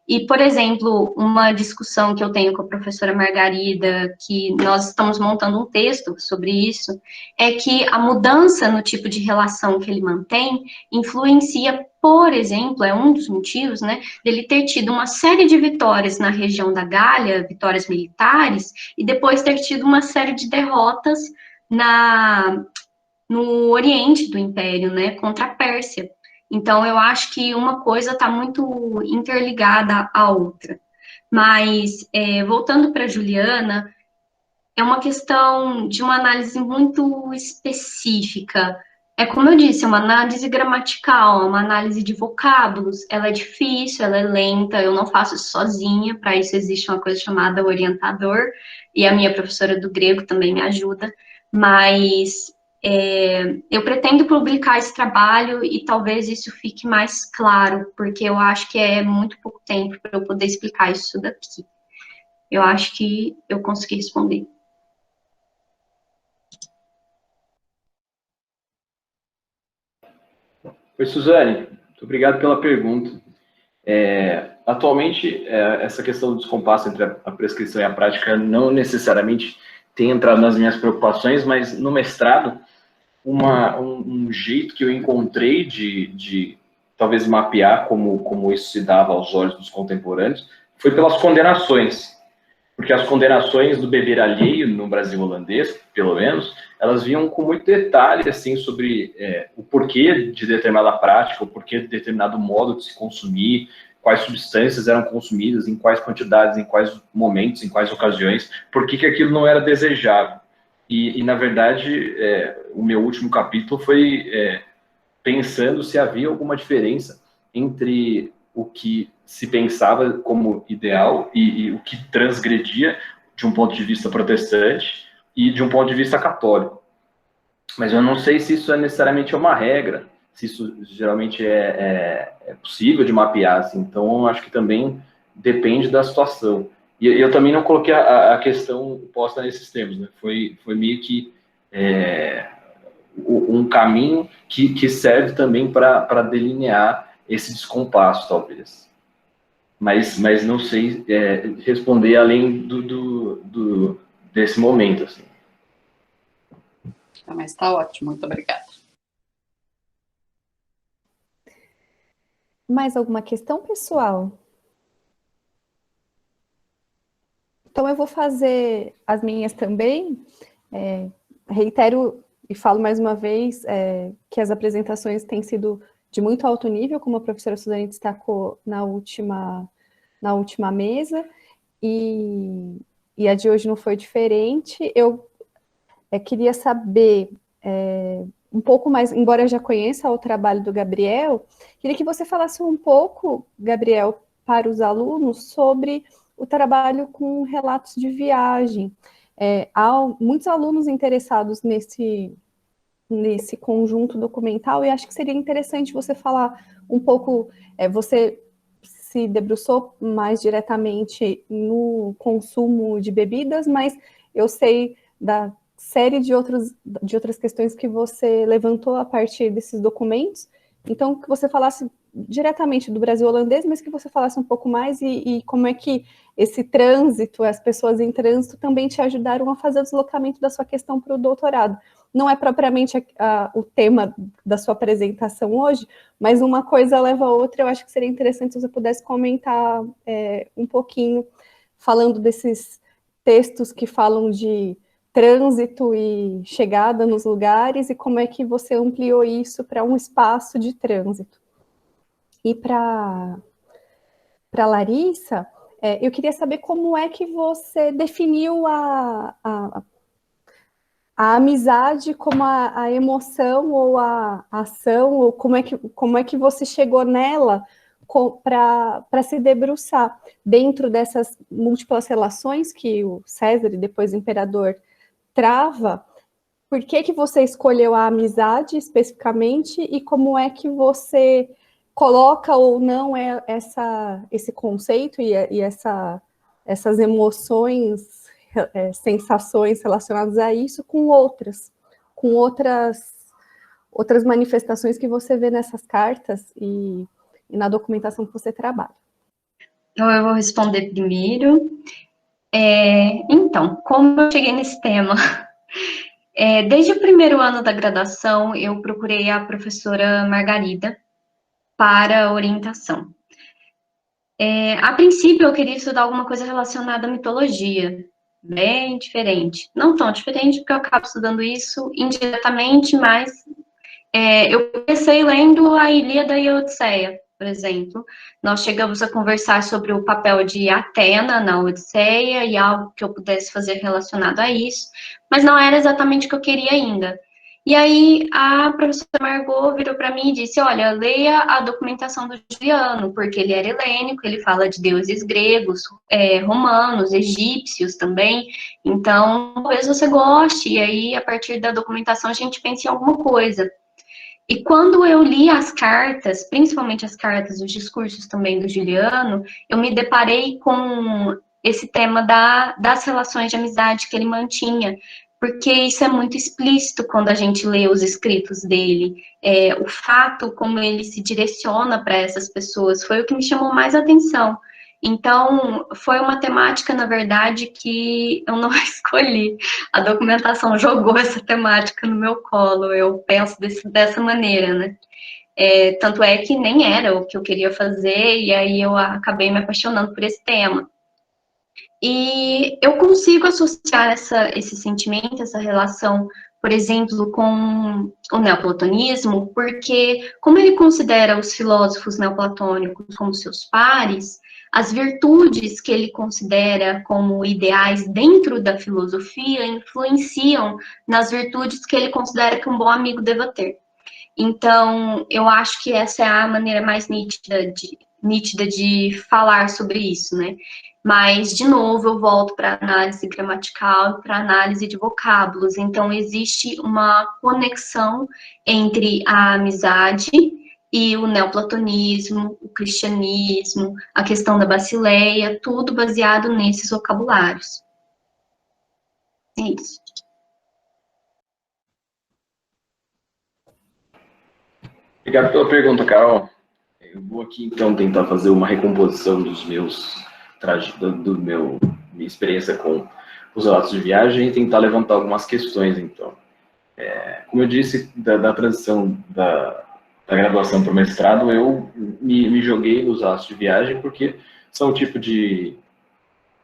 E, por exemplo, uma discussão que eu tenho com a professora Margarida, que nós estamos montando um texto sobre isso, é que a mudança no tipo de relação que ele mantém influencia, por exemplo, é um dos motivos, né, dele ter tido uma série de vitórias na região da Gália, vitórias militares, e depois ter tido uma série de derrotas no Oriente do Império, né, contra a Pérsia. Então, eu acho que uma coisa está muito interligada à outra. Mas, voltando para a Juliana, é uma questão de uma análise muito específica. Como eu disse, é uma análise gramatical, uma análise de vocábulos. Ela é difícil, ela é lenta, eu não faço isso sozinha, para isso existe uma coisa chamada orientador, e a minha professora do grego também me ajuda, mas eu pretendo publicar esse trabalho e talvez isso fique mais claro, porque eu acho que é muito pouco tempo para eu poder explicar isso daqui. Eu acho que eu consegui responder. Oi, Suzane, muito obrigado pela pergunta. Atualmente, essa questão do descompasso entre a prescrição e a prática não necessariamente tem entrado nas minhas preocupações, mas no mestrado, um jeito que eu encontrei de talvez mapear como isso se dava aos olhos dos contemporâneos foi pelas condenações. porque as condenações do beber alheio no Brasil holandês, pelo menos, elas vinham com muito detalhe assim sobre o porquê de determinada prática, o porquê de determinado modo de se consumir, quais substâncias eram consumidas, em quais quantidades, em quais momentos, em quais ocasiões, por que aquilo não era desejável. E na verdade, o meu último capítulo foi pensando se havia alguma diferença entre o que se pensava como ideal e o que transgredia de um ponto de vista protestante e de um ponto de vista católico. Mas eu não sei se isso é necessariamente uma regra, se isso geralmente é possível de mapear, assim. Então eu acho que também depende da situação. E eu também não coloquei a questão posta nesses termos, né? Foi meio que um caminho que serve também para delinear esse descompasso, talvez. Mas não sei responder além desse momento, assim. Mas está ótimo, muito obrigada. Mais alguma questão, pessoal? Então, eu vou fazer as minhas também. Reitero e falo mais uma vez que as apresentações têm sido de muito alto nível, como a professora Suzane destacou na última mesa, e a de hoje não foi diferente. Eu queria saber um pouco mais, embora eu já conheça o trabalho do Gabriel, queria que você falasse um pouco, Gabriel, para os alunos sobre o trabalho com relatos de viagem. Há muitos alunos interessados nesse conjunto documental, e acho que seria interessante você falar um pouco, você se debruçou mais diretamente no consumo de bebidas, mas eu sei da série de outras questões que você levantou a partir desses documentos. Então, que você falasse diretamente do Brasil holandês, mas que você falasse um pouco mais e como é que esse trânsito, as pessoas em trânsito também te ajudaram a fazer o deslocamento da sua questão para o doutorado. Não é propriamente o tema da sua apresentação hoje, mas uma coisa leva a outra. Eu acho que seria interessante se você pudesse comentar um pouquinho, falando desses textos que falam de trânsito e chegada nos lugares, e como é que você ampliou isso para um espaço de trânsito. E para Larissa, eu queria saber como é que você definiu a amizade como a emoção ou a ação, ou como é que você chegou nela para se debruçar dentro dessas múltiplas relações que o César e depois o imperador trava. Por que você escolheu a amizade especificamente e como é que você coloca ou não esse conceito e essas emoções, sensações relacionadas a isso com outras manifestações que você vê nessas cartas e na documentação que você trabalha. Então, eu vou responder primeiro. Então, como eu cheguei nesse tema? Desde o primeiro ano da graduação, eu procurei a professora Margarida para orientação. A princípio, eu queria estudar alguma coisa relacionada à mitologia, bem diferente. Não tão diferente, porque eu acabo estudando isso indiretamente, mas eu comecei lendo a Ilíada e a Odisseia, por exemplo. Nós chegamos a conversar sobre o papel de Atena na Odisseia e algo que eu pudesse fazer relacionado a isso, mas não era exatamente o que eu queria ainda. E aí a professora Margot virou para mim e disse, olha, leia a documentação do Juliano, porque ele era helênico, ele fala de deuses gregos, romanos, egípcios também, então talvez você goste, e aí a partir da documentação a gente pense em alguma coisa. E quando eu li as cartas, principalmente as cartas, os discursos também do Juliano, eu me deparei com esse tema das relações de amizade que ele mantinha, porque isso é muito explícito quando a gente lê os escritos dele. O fato como ele se direciona para essas pessoas foi o que me chamou mais atenção. Então, foi uma temática, na verdade, que eu não escolhi. A documentação jogou essa temática no meu colo, eu penso dessa maneira, né? Tanto é que nem era o que eu queria fazer, e aí eu acabei me apaixonando por esse tema. E eu consigo associar esse sentimento, essa relação, por exemplo, com o neoplatonismo, porque como ele considera os filósofos neoplatônicos como seus pares, as virtudes que ele considera como ideais dentro da filosofia influenciam nas virtudes que ele considera que um bom amigo deva ter. Então, eu acho que essa é a maneira mais nítida de falar sobre isso, né? Mas, de novo, eu volto para a análise gramatical, para a análise de vocábulos. Então, existe uma conexão entre a amizade e o neoplatonismo, o cristianismo, a questão da Basileia, tudo baseado nesses vocabulários. É isso. Obrigado pela pergunta, Carol. Eu vou aqui, então, tentar fazer uma recomposição minha experiência com os relatos de viagem e tentar levantar algumas questões, então. Como eu disse, da transição da graduação para o mestrado, eu me joguei nos relatos de viagem porque são um tipo de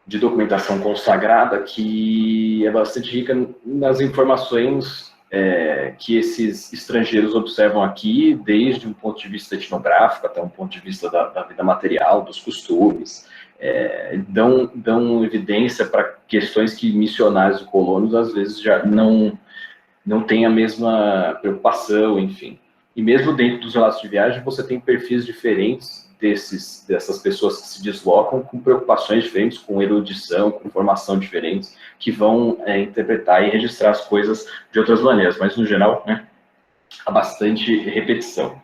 documentação consagrada que é bastante rica nas informações que esses estrangeiros observam aqui, desde um ponto de vista etnográfico até um ponto de vista da vida material, dos costumes, dão evidência para questões que missionários e colonos às vezes já não têm a mesma preocupação, enfim. E mesmo dentro dos relatos de viagem, você tem perfis diferentes dessas pessoas que se deslocam com preocupações diferentes, com erudição, com formação diferentes, que vão interpretar e registrar as coisas de outras maneiras. Mas, no geral, né, há bastante repetição.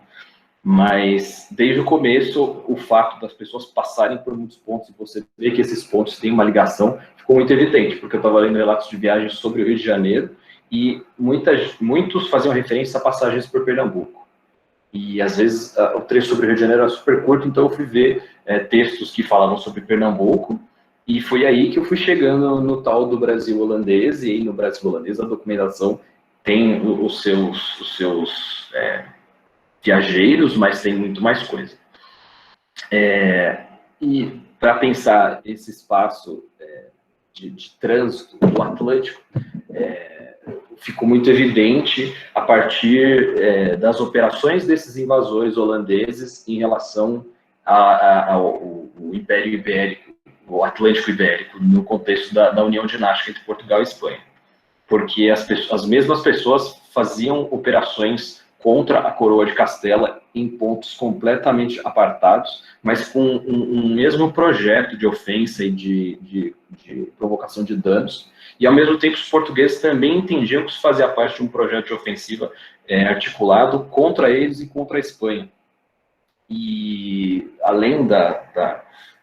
Mas, desde o começo, o fato das pessoas passarem por muitos pontos e você ver que esses pontos têm uma ligação ficou muito evidente, porque eu estava lendo relatos de viagem sobre o Rio de Janeiro e muitos faziam referência a passagens por Pernambuco. E, às vezes, o trecho sobre o Rio de Janeiro era super curto, então eu fui ver textos que falavam sobre Pernambuco, e foi aí que eu fui chegando no tal do Brasil holandês, e aí no Brasil holandês a documentação tem os seus viajeiros, mas tem muito mais coisa. E para pensar esse espaço de trânsito do Atlântico, ficou muito evidente a partir das operações desses invasores holandeses em relação ao Império Ibérico, o Atlântico Ibérico, no contexto da União Dinástica entre Portugal e Espanha. Porque as mesmas pessoas faziam operações contra a coroa de Castela em pontos completamente apartados, mas com um mesmo projeto de ofensa e de provocação de danos. E, ao mesmo tempo, os portugueses também entendiam que isso fazia parte de um projeto de ofensiva articulado contra eles e contra a Espanha. E, além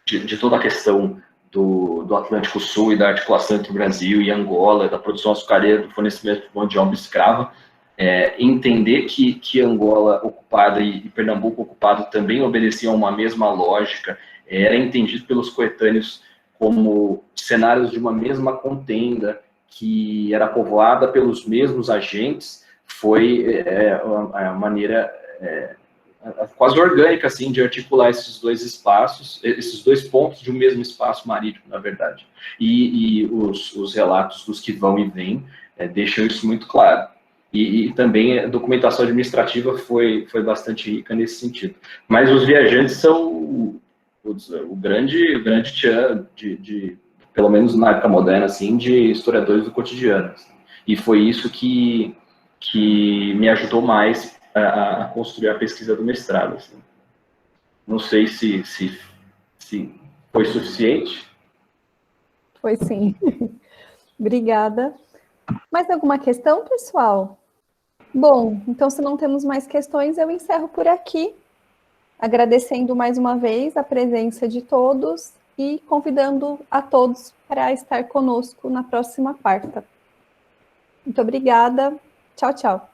de toda a questão do Atlântico Sul e da articulação entre o Brasil e Angola, da produção açucareira, do fornecimento de mão de obra escrava, entender que Angola ocupada e Pernambuco ocupado também obedeciam a uma mesma lógica, era entendido pelos coetâneos como cenários de uma mesma contenda que era povoada pelos mesmos agentes, foi a maneira quase orgânica assim, de articular esses dois espaços, esses dois pontos de um mesmo espaço marítimo, na verdade. E os relatos dos que vão e vêm deixam isso muito claro. E também a documentação administrativa foi bastante rica nesse sentido. Mas os viajantes são o grande tchan, pelo menos na época moderna, assim, de historiadores do cotidiano. Assim. E foi isso que me ajudou mais a construir a pesquisa do mestrado. Assim. Não sei se foi suficiente. Foi sim. Obrigada. Mais alguma questão, pessoal? Bom, então se não temos mais questões, eu encerro por aqui, agradecendo mais uma vez a presença de todos e convidando a todos para estar conosco na próxima quarta. Muito obrigada. Tchau, tchau.